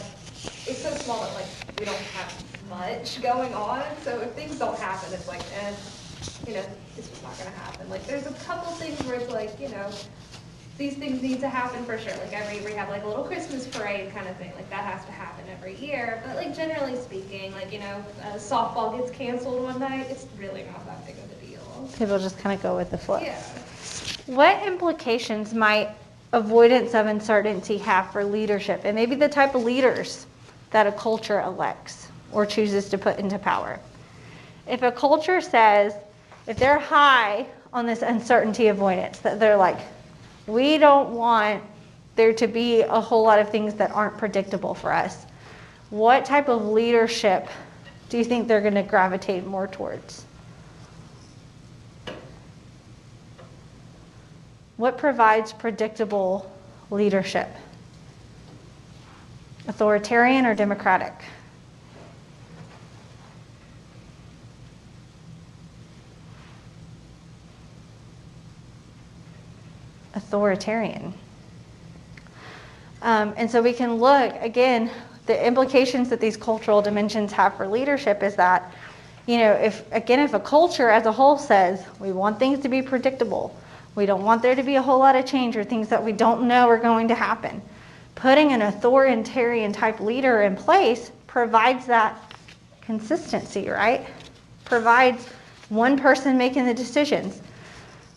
it's so small that, like, we don't have much going on. So if things don't happen, it's like, it's just not going to happen. Like, there's a couple things where it's like, these things need to happen for sure. Like, we have, like, a little Christmas parade kind of thing. Like, that has to happen every year. But, like, generally speaking, like, softball gets canceled one night, it's really not that big of a deal. People just kind of go with the flow. Yeah. What implications might avoidance of uncertainty have for leadership and maybe the type of leaders that a culture elects or chooses to put into power? If a culture says, if they're high on this uncertainty avoidance, that they're like, we don't want there to be a whole lot of things that aren't predictable for us, what type of leadership do you think they're going to gravitate more towards? What provides predictable leadership? Authoritarian or democratic? Authoritarian. And so we can look, again, the implications that these cultural dimensions have for leadership is that, if a culture as a whole says, we want things to be predictable, we don't want there to be a whole lot of change or things that we don't know are going to happen, putting an authoritarian type leader in place provides that consistency, right? Provides one person making the decisions.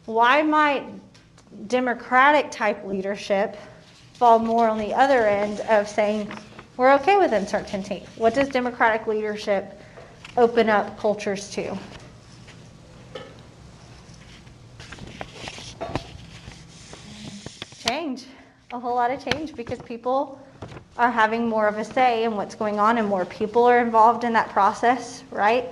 Why might democratic type leadership fall more on the other end of saying, we're okay with uncertainty? What does democratic leadership open up cultures to? Change. A whole lot of change, because people are having more of a say in what's going on and more people are involved in that process, right?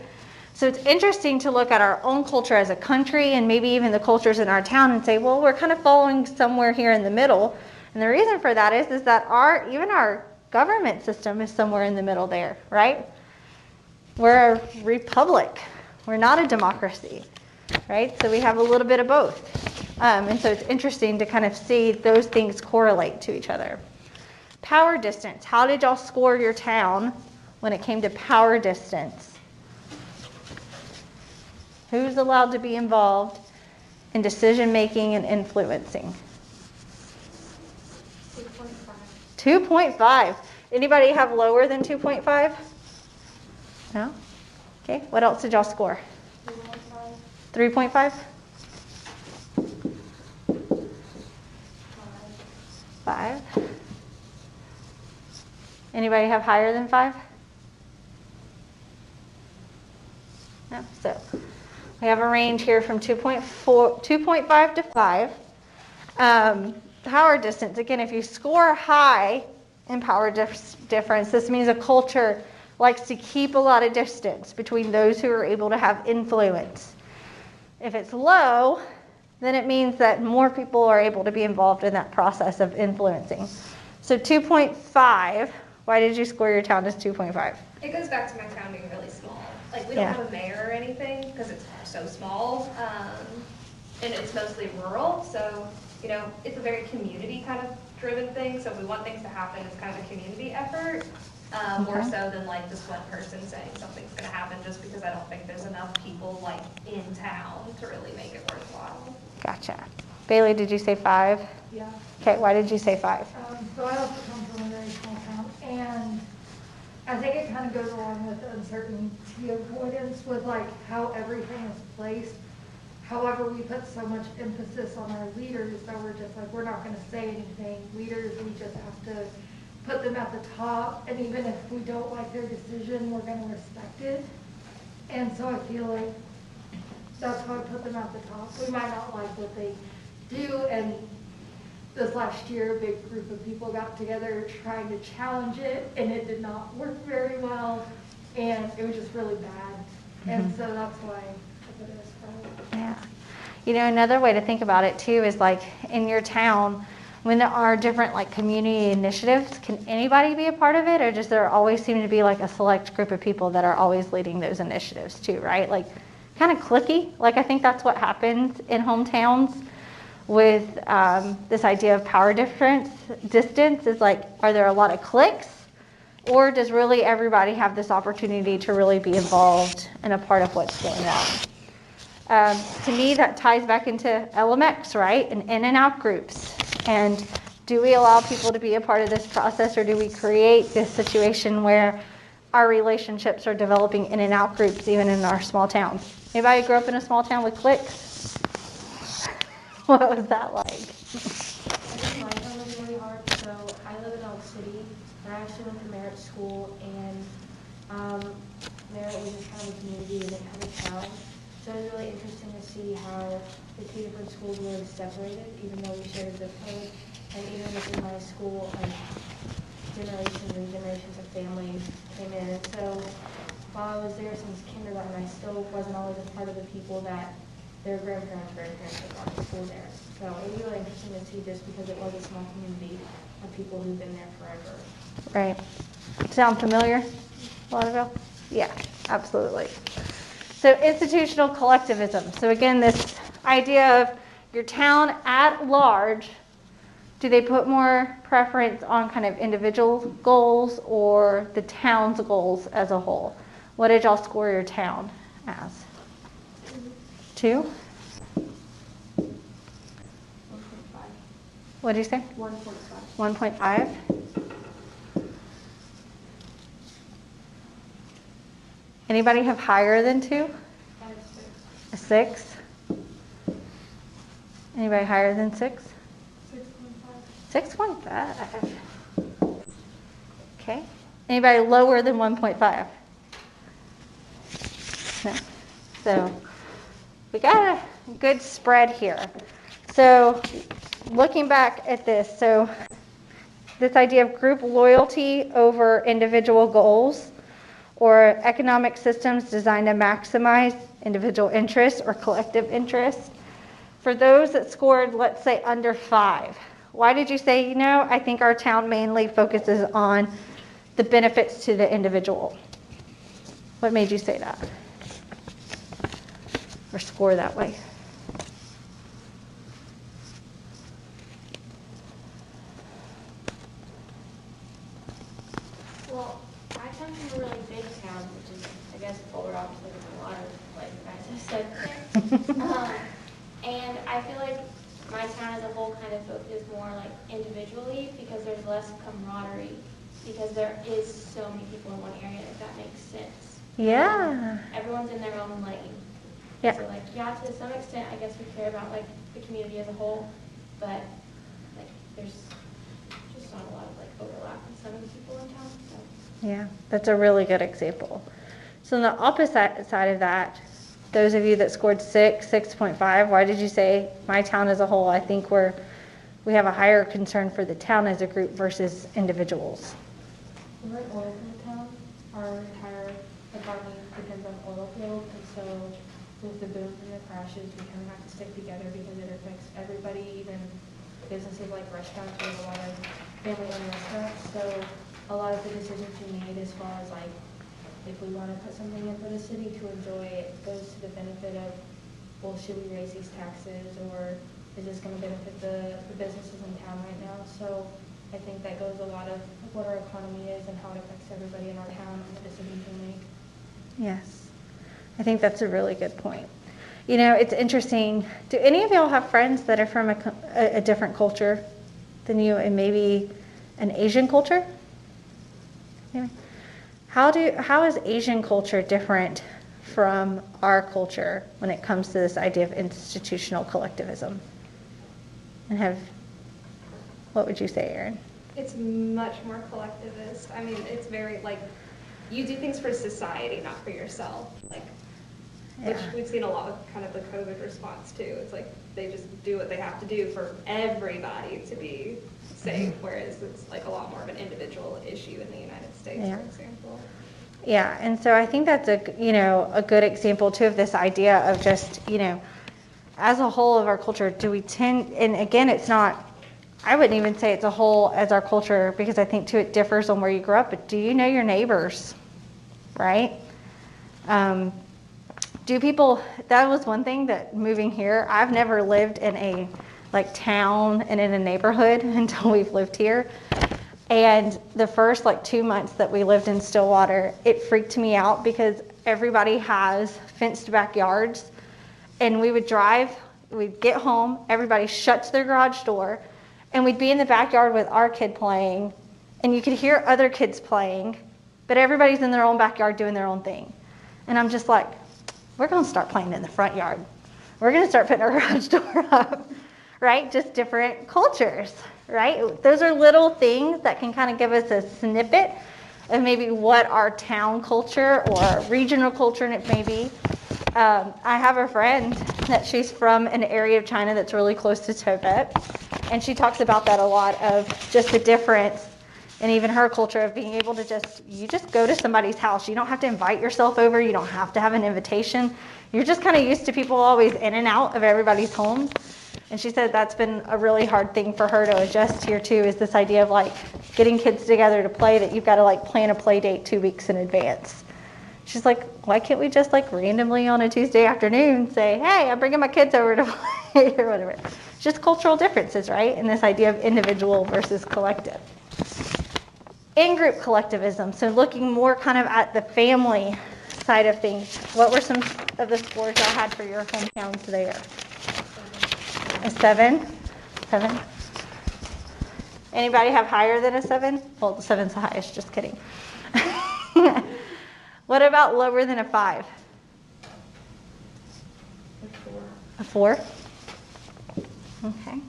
So it's interesting to look at our own culture as a country and maybe even the cultures in our town and say, well, we're kind of falling somewhere here in the middle. And the reason for that is that even our government system is somewhere in the middle there, right? We're a republic. We're not a democracy, right? So we have a little bit of both. And so it's interesting to kind of see those things correlate to each other. Power distance. How did y'all score your town when it came to power distance? Who's allowed to be involved in decision making and influencing? 2.5. Anybody have lower than 2.5? No? Okay, what else did y'all score? 3.5? 5. Anybody have higher than 5? No, so we have a range here from 2.5 to 5. Power distance, again, if you score high in power difference, this means a culture likes to keep a lot of distance between those who are able to have influence. If it's low, then it means that more people are able to be involved in that process of influencing. So 2.5, why did you score your town as 2.5? It goes back to my town being really small. Like, we don't have a mayor or anything because it's so small, and it's mostly rural. So, you know, it's a very community kind of driven thing. So if we want things to happen, it's kind of a community effort, more so than like just one person saying something's going to happen, just because I don't think there's enough people like in town to really make it worthwhile. Gotcha. Bailey, did you say 5? Yeah. Okay, why did you say 5? So I also come from a very small town, and I think it kind of goes along with the uncertainty avoidance with like how everything is placed. However, we put so much emphasis on our leaders that we're just like, we're not going to say anything. Leaders, we just have to put them at the top, and even if we don't like their decision, we're going to respect it. And so I feel like that's why I put them at the top. We might not like what they do, and this last year, a big group of people got together trying to challenge it, and it did not work very well, and it was just really bad. And so that's why I put it as 5. Yeah. You know, another way to think about it too is like in your town, when there are different like community initiatives, can anybody be a part of it, or does there always seem to be like a select group of people that are always leading those initiatives too, right? Like kind of cliquey. Like I think that's what happens in hometowns with this idea of power distance is like, are there a lot of cliques, or does really everybody have this opportunity to really be involved and a part of what's going on? To me, that ties back into LMX, right? And in and out groups. And do we allow people to be a part of this process, or do we create this situation where our relationships are developing in and out groups, even in our small towns? Anybody grew up in a small town with cliques? What was that like? I think my town was really hard. So I live in Elk City, and I actually went to Merritt School, and Merritt was just kind of a community and kind of town. So it was really interesting to see how the two different schools were separated, even though we shared a zip code. And even within my school, like, generations and generations of families came in. And so while I was there since kindergarten, I still wasn't always a part of the people that their grandparents had gone to school there. So it was really interesting to see, just because it was a small community of people who've been there forever. Right. Sound familiar, Lauderdale? Yeah, absolutely. So institutional collectivism. So again, this idea of your town at large, do they put more preference on kind of individual goals or the town's goals as a whole? What did y'all score your town as? 2? 1.5. What did you say? 1.5. 1.5? Anybody have higher than 2? I have 6. A 6? Anybody higher than 6? 6.5. 6.5. Okay. Anybody lower than 1.5? No. So we got a good spread here. So looking back at this, so this idea of group loyalty over individual goals, or economic systems designed to maximize individual interest or collective interest. For those that scored, let's say, under 5, why did you say, I think our town mainly focuses on the benefits to the individual? What made you say that? Or score that way? Well, I come from a really big town, which is, I guess, polar opposite of a lot of, like you guys have said. And I feel like my town as a whole kind of focuses more like individually because there's less camaraderie, because there is so many people in one area, if that makes sense. Yeah. Everyone's in their own lane. Yeah. So like, yeah, to some extent, I guess we care about like the community as a whole, but like there's just not a lot of like overlap with some of the people in town. So. Yeah, that's a really good example. So on the opposite side of that, those of you that scored 6.5, why did you say my town as a whole? I think we have a higher concern for the town as a group versus individuals. We're an oil field town. Our entire economy depends on oil field, and so with the booms and the crashes, we kind of have to stick together because it affects everybody, even businesses like restaurants. We have a lot of family-owned restaurants, so a lot of the decisions we made as far as like if we want to put something in for the city to enjoy, it goes to the benefit of, well, should we raise these taxes, or is this going to benefit the businesses in town right now? So I think that goes a lot of what our economy is and how it affects everybody in our town and the decisions we make. Yes, I think that's a really good point. It's interesting. Do any of y'all have friends that are from a different culture than you, and maybe an Asian culture? Maybe. How is Asian culture different from our culture when it comes to this idea of institutional collectivism? And what would you say, Erin? It's much more collectivist. I mean, it's very like, you do things for society, not for yourself. Like, which Yeah. we've seen a lot of kind of the COVID response too. It's like they just do what they have to do for everybody to be safe, whereas it's like a lot more of an individual issue in the United States, Yeah. for example. Yeah, and so I think that's a good example too of this idea of just, as a whole of our culture, do we tend, and again, it's not, I wouldn't even say it's a whole as our culture, because I think too it differs on where you grew up, but do you know your neighbors, right? That was one thing that moving here, I've never lived in a town and in a neighborhood until we've lived here. And the first 2 months that we lived in Stillwater, it freaked me out because everybody has fenced backyards, and we would drive, we'd get home, everybody shuts their garage door, and we'd be in the backyard with our kid playing, and you could hear other kids playing, but everybody's in their own backyard doing their own thing. And I'm just like, we're gonna start playing in the front yard. We're gonna start putting our garage door up, right? Just different cultures, right? Those are little things that can kind of give us a snippet of maybe what our town culture or regional culture it may be. I have a friend that she's from an area of China that's really close to Tibet, and she talks about that a lot of just the difference and even her culture of being able to you just go to somebody's house. You don't have to invite yourself over. You don't have to have an invitation. You're just kind of used to people always in and out of everybody's homes. And she said that's been a really hard thing for her to adjust here too, is this idea of getting kids together to play, that you've got to plan a play date 2 weeks in advance. She's like, why can't we just randomly on a Tuesday afternoon say, hey, I'm bringing my kids over to play or whatever. It's just cultural differences, right? And this idea of individual versus collective. In-group collectivism, so looking more kind of at the family side of things. What were some of the scores y'all had for your hometowns there? A 7? 7? Anybody have higher than a 7? Well, the 7's the highest, just kidding. What about lower than a 5? A 4? Okay.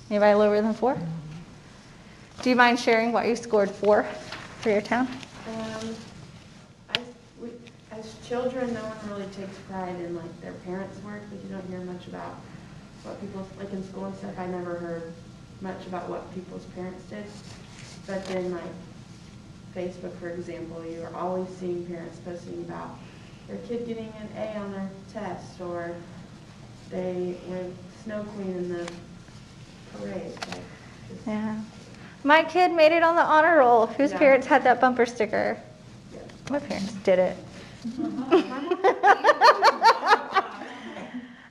Anybody lower than 4? Do you mind sharing why you scored 4 for your town? As children, no one really takes pride in their parents' work, but you don't hear much about what people, in school and stuff. I never heard much about what people's parents did. But then Facebook, for example, you're always seeing parents posting about their kid getting an A on their test, or they went snow queen in the parade. Like, just, Yeah. My kid made it on the honor roll. Whose Yeah. parents had that bumper sticker? yeah. My parents did it.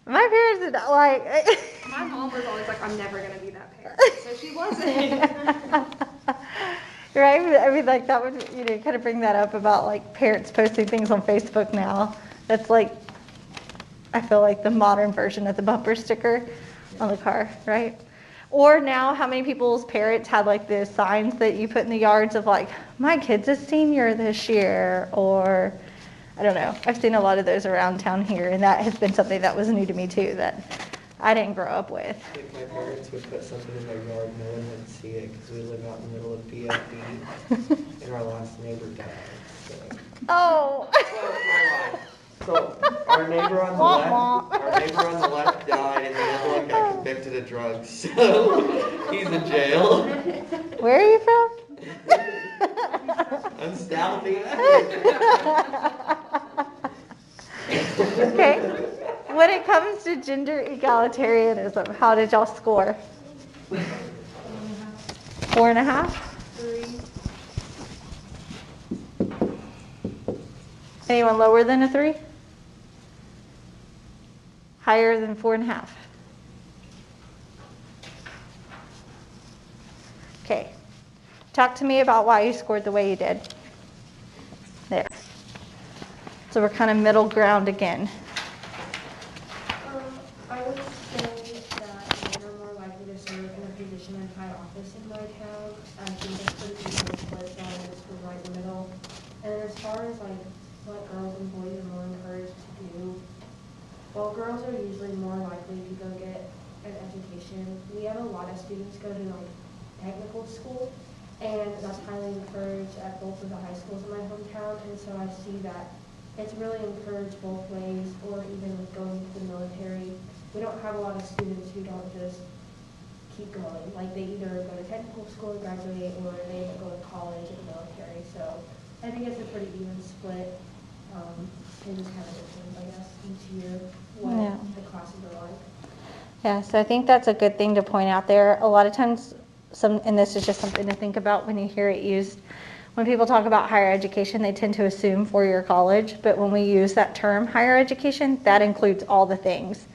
My parents did not like. My mom was always like, I'm never gonna be that parent, so she wasn't. Right? I mean, like that would, kind of bring that up about like parents posting things on Facebook now. That's like, I feel like the modern version of the bumper sticker on the car, right? Or now, how many people's parents had like the signs that you put in the yards of like, my kid's a senior this year, or I don't know. I've seen a lot of those around town here, and that has been something that was new to me too, that I didn't grow up with. If my parents would put something in their yard, no one would see it because we live out in the middle of BFD and our last neighbor died. So. Oh. So our neighbor on the left died, and the other one got convicted of drugs. So he's in jail. Where are you from? I'm Southie. Okay. When it comes to gender egalitarianism, how did y'all score? 4.5? 3. Anyone lower than a 3? Higher than 4.5? Okay. Talk to me about why you scored the way you did. There. So we're kind of middle ground again. I would say that men are more likely to serve in a position in high office in my town. I think that's pretty equal split down the school right in the middle. And as far as like what girls and boys are more encouraged to do, well, girls are usually more likely to go get an education. We have a lot of students go to like technical school, and that's highly encouraged at both of the high schools in my hometown. And so I see that it's really encouraged both ways, or even with going to the military. We don't have a lot of students who don't just keep going. Like they either go to technical school and graduate, or they go to college and the military. So I think it's a pretty even split. It just kind of depends, I guess, each year what Yeah. the classes are like. Yeah, so I think that's a good thing to point out there. A lot of times, and this is just something to think about when you hear it used, when people talk about higher education, they tend to assume four-year college, but when we use that term, higher education, that includes all the things.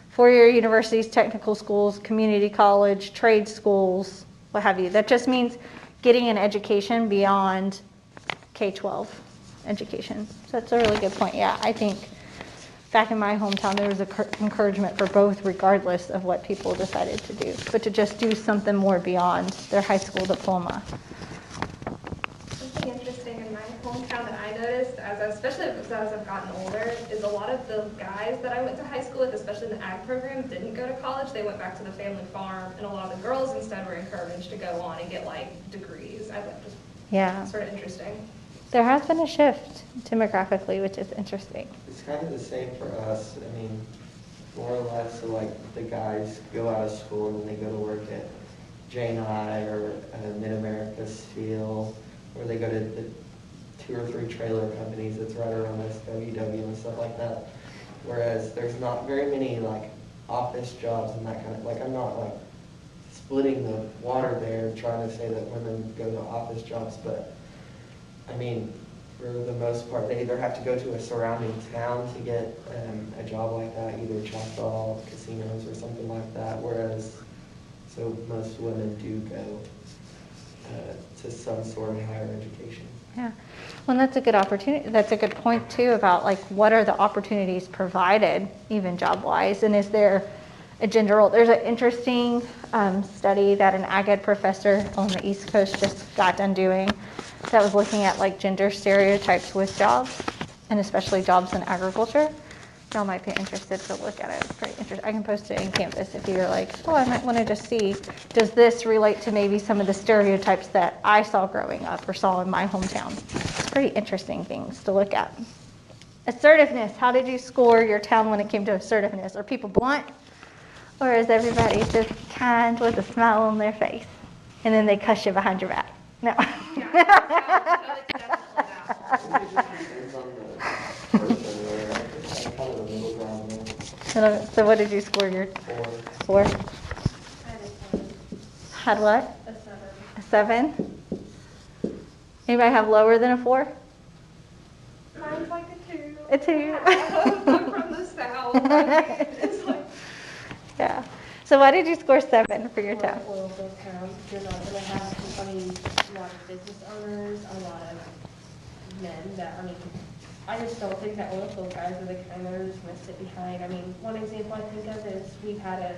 Four-year universities, technical schools, community college, trade schools, what have you. That just means getting an education beyond K-12 education. So that's a really good point. Yeah, I think back in my hometown, there was encouragement for both regardless of what people decided to do, but to just do something more beyond their high school diploma. Something interesting in my hometown that I noticed, especially as I've gotten older, is a lot of the guys that I went to high school with, especially in the ag program, didn't go to college. They went back to the family farm, and a lot of the girls instead were encouraged to go on and get like degrees. I thought just Yeah, sort of interesting. there has been a shift demographically, which is interesting. It's kind of the same for us. I mean, more or less, so like the guys go out of school and then they go to work at J&I or Mid-America Steel, or they go to the 2 or 3 trailer companies that's right around us, WW and stuff like that. Whereas there's not very many like office jobs and that kind of, like I'm not like splitting the water there trying to say that women go to office jobs, but I mean, for the most part, they either have to go to a surrounding town to get a job like that, either Choctaw casinos or something like that, whereas, so most women do go to some sort of higher education. Yeah, well, that's a good opportunity. That's a good point too about like what are the opportunities provided, even job-wise, and is there a gender role? There's an interesting study that an ag ed professor on the East Coast just got done doing that was looking at like gender stereotypes with jobs, and especially jobs in agriculture. Y'all might be interested to look at it. It's pretty interesting. I can post it in Campus if you're like, oh, I might want to just see, does this relate to maybe some of the stereotypes that I saw growing up or saw in my hometown? It's pretty interesting things to look at. Assertiveness. How did you score your town when it came to assertiveness? Are people blunt? Or is everybody just kind with a smile on their face? And then they cuss you behind your back? No. Yeah, so it's definitely that. I think it just depends on the person there. I'm kind of a middle ground there. So what did you score your Four. 4? I had a 7. Had what? A 7. A 7? Anybody have lower than a 4? Mine's like a 2. A 2. I'm from the south. I mean, it's like, Yeah. So why did you score 7 for your We're town? an oil field town. You're not gonna have, I mean, a lot of business owners, a lot of men that, I mean, I just don't think that oil field guys are the kind that are just gonna sit behind. I mean, one example I think of is we've had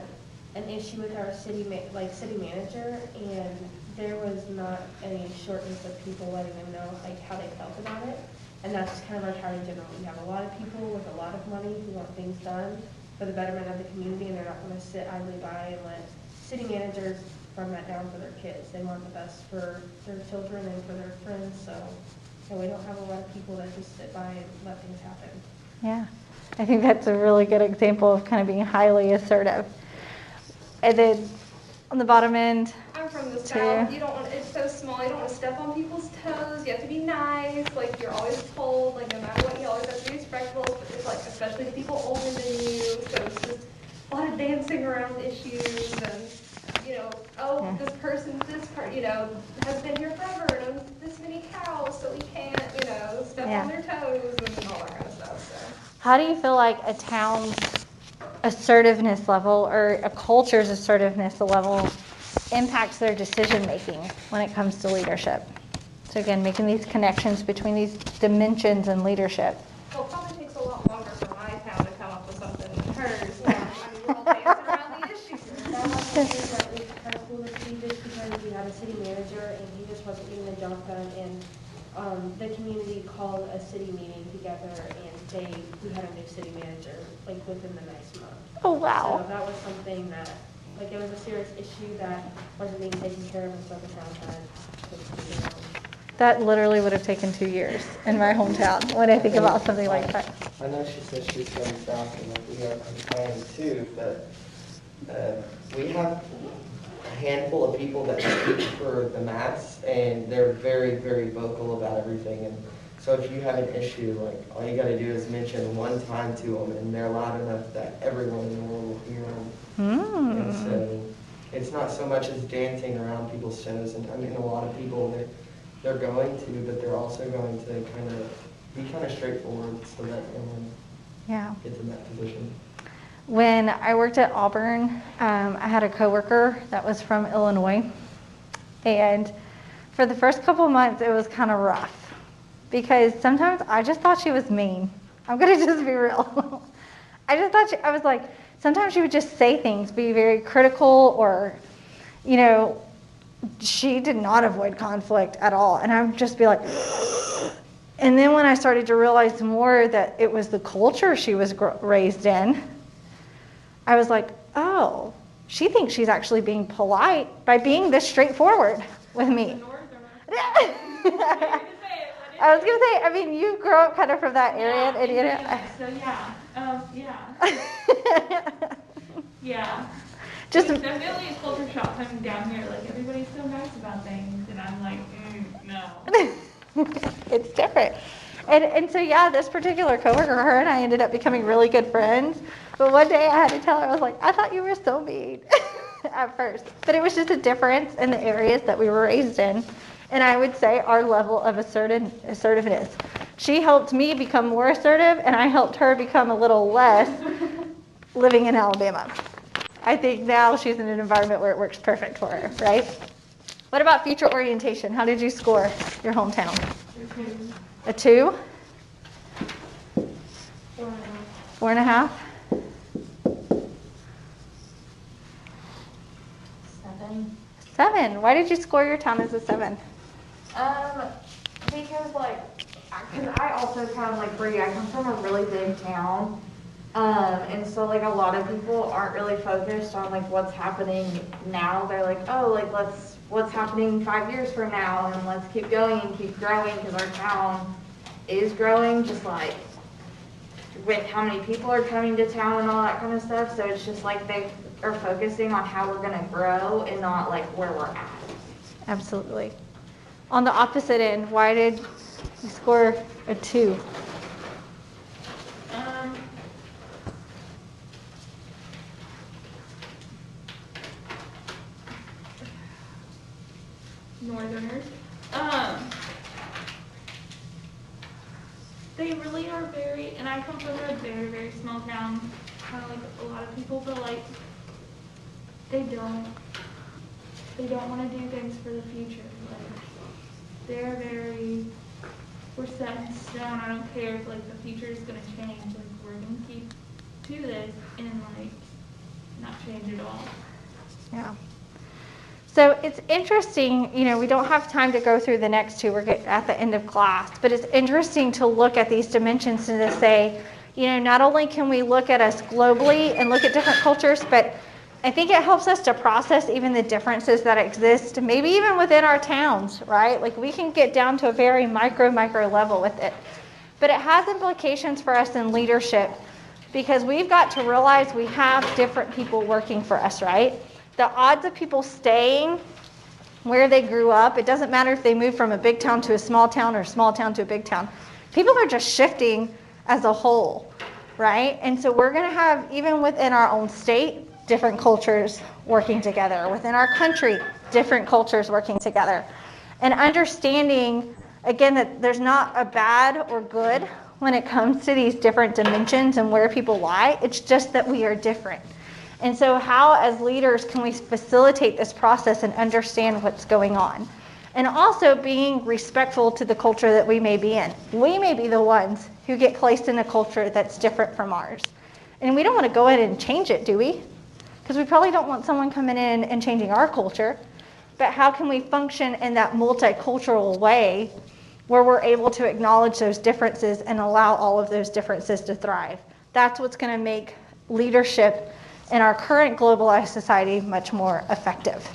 an issue with our city manager, and there was not any shortness of people letting them know like how they felt about it. And that's just kind of our town in general. We have a lot of people with a lot of money who want things done for the betterment of the community, and they're not gonna sit idly by and let city managers run that down for their kids. They want the best for their children and for their friends, so, we don't have a lot of people that just sit by and let things happen. Yeah. I think that's a really good example of kind of being highly assertive. And then on the bottom end, I'm from the 2. south. You don't want, it's so small. You don't want to step on people's toes. You have to be nice. Like, you're always told, like, no matter what, you always have to be respectful. But it's like, especially to people older than you. So it's just a lot of dancing around issues and, oh, this person's has been here forever and owns this many cows, so we can't, step Yeah. on their toes and all that kind of stuff. So. how do you feel like a town's assertiveness level or a culture's assertiveness level impacts their decision making when it comes to leadership? So again, making these connections between these dimensions in leadership. Well, it probably takes a lot longer for my town to come up with something than hers. I mean, we're all dancing around the issues. That was something that was kind of cool to see, just because we had a city manager and he just wasn't getting the job done, and the community called a city meeting together, and we had a new city manager, like, within the next month. Oh, wow. So that was something that, like, it was a serious issue that wasn't being taken care of, and so the town had to. That literally would have taken 2 years in my hometown when I think about something like that. I know she says she's from South and like we are from Miami too, but we have a handful of people that speak for the mass, and they're very, very vocal about everything. And so if you have an issue, like all you got to do is mention one time to them, and they're loud enough that everyone in the world will hear them. And so it's not so much as dancing around people's toes. And I mean, a lot of people they're going to, but they're also going to kind of be kind of straightforward so that everyone Yeah. gets in that position. When I worked at Auburn, I had a coworker that was from Illinois, and for the first couple of months, it was kind of rough because sometimes I just thought she was mean. I'm gonna just be real. I just thought I was like, sometimes she would just say things, be very critical, or, she did not avoid conflict at all, and I would just be like. And then when I started to realize more that it was the culture she was raised in, I was like, oh, she thinks she's actually being polite by being this straightforward with me. I was going to say, I mean, you grew up kind of from that area in Indiana. So yeah. Just It's definitely a culture shock coming down here. Like, everybody's so nice about things, and I'm like, no. it's different. And so, yeah, this particular coworker, her and I ended up becoming really good friends. But one day I had to tell her, I was like, I thought you were so mean at first. But it was just a difference in the areas that we were raised in. And I would say our level of assertiveness. She helped me become more assertive, and I helped her become a little less living in Alabama. I think now she's in an environment where it works perfect for her, right? What about future orientation? How did you score your hometown? A 2? 4.5? 7. 7. Why did you score your town as a 7? Because I also kind of like Bree, I come from a really big town. And so like a lot of people aren't really focused on like what's happening now. They're like, oh, like what's happening 5 years from now, and let's keep going and keep growing, because our town is growing, just like with how many people are coming to town and all that kind of stuff. So it's just like they are focusing on how we're gonna grow and not like where we're at. Absolutely. On the opposite end, why did you score a 2? Northerners. They really are very, and I come from a very, very small town, kind of like a lot of people, but like, they don't want to do things for the future. Like, they're very, we're set in stone. I don't care if like the future is going to change. Like, we're going to keep to this and like not change at all. Yeah. So it's interesting, you know, we don't have time to go through the next 2, we're at the end of class, but it's interesting to look at these dimensions and to say, you know, not only can we look at us globally and look at different cultures, but I think it helps us to process even the differences that exist, maybe even within our towns, right? Like we can get down to a very micro level with it. But it has implications for us in leadership because we've got to realize we have different people working for us, right? The odds of people staying where they grew up, it doesn't matter if they move from a big town to a small town or a small town to a big town. People are just shifting as a whole, right? And so we're going to have, even within our own state, different cultures working together. Within our country, different cultures working together. And understanding, again, that there's not a bad or good when it comes to these different dimensions and where people lie. It's just that we are different. And so how, as leaders, can we facilitate this process and understand what's going on? And also being respectful to the culture that we may be in. We may be the ones who get placed in a culture that's different from ours. And we don't want to go in and change it, do we? Because we probably don't want someone coming in and changing our culture. But how can we function in that multicultural way where we're able to acknowledge those differences and allow all of those differences to thrive? That's what's going to make leadership in our current globalized society much more effective.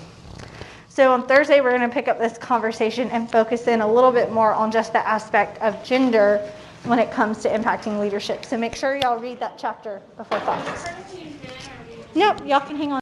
So on Thursday, we're going to pick up this conversation and focus in a little bit more on just the aspect of gender when it comes to impacting leadership. So make sure y'all read that chapter before class. Nope, y'all can hang on.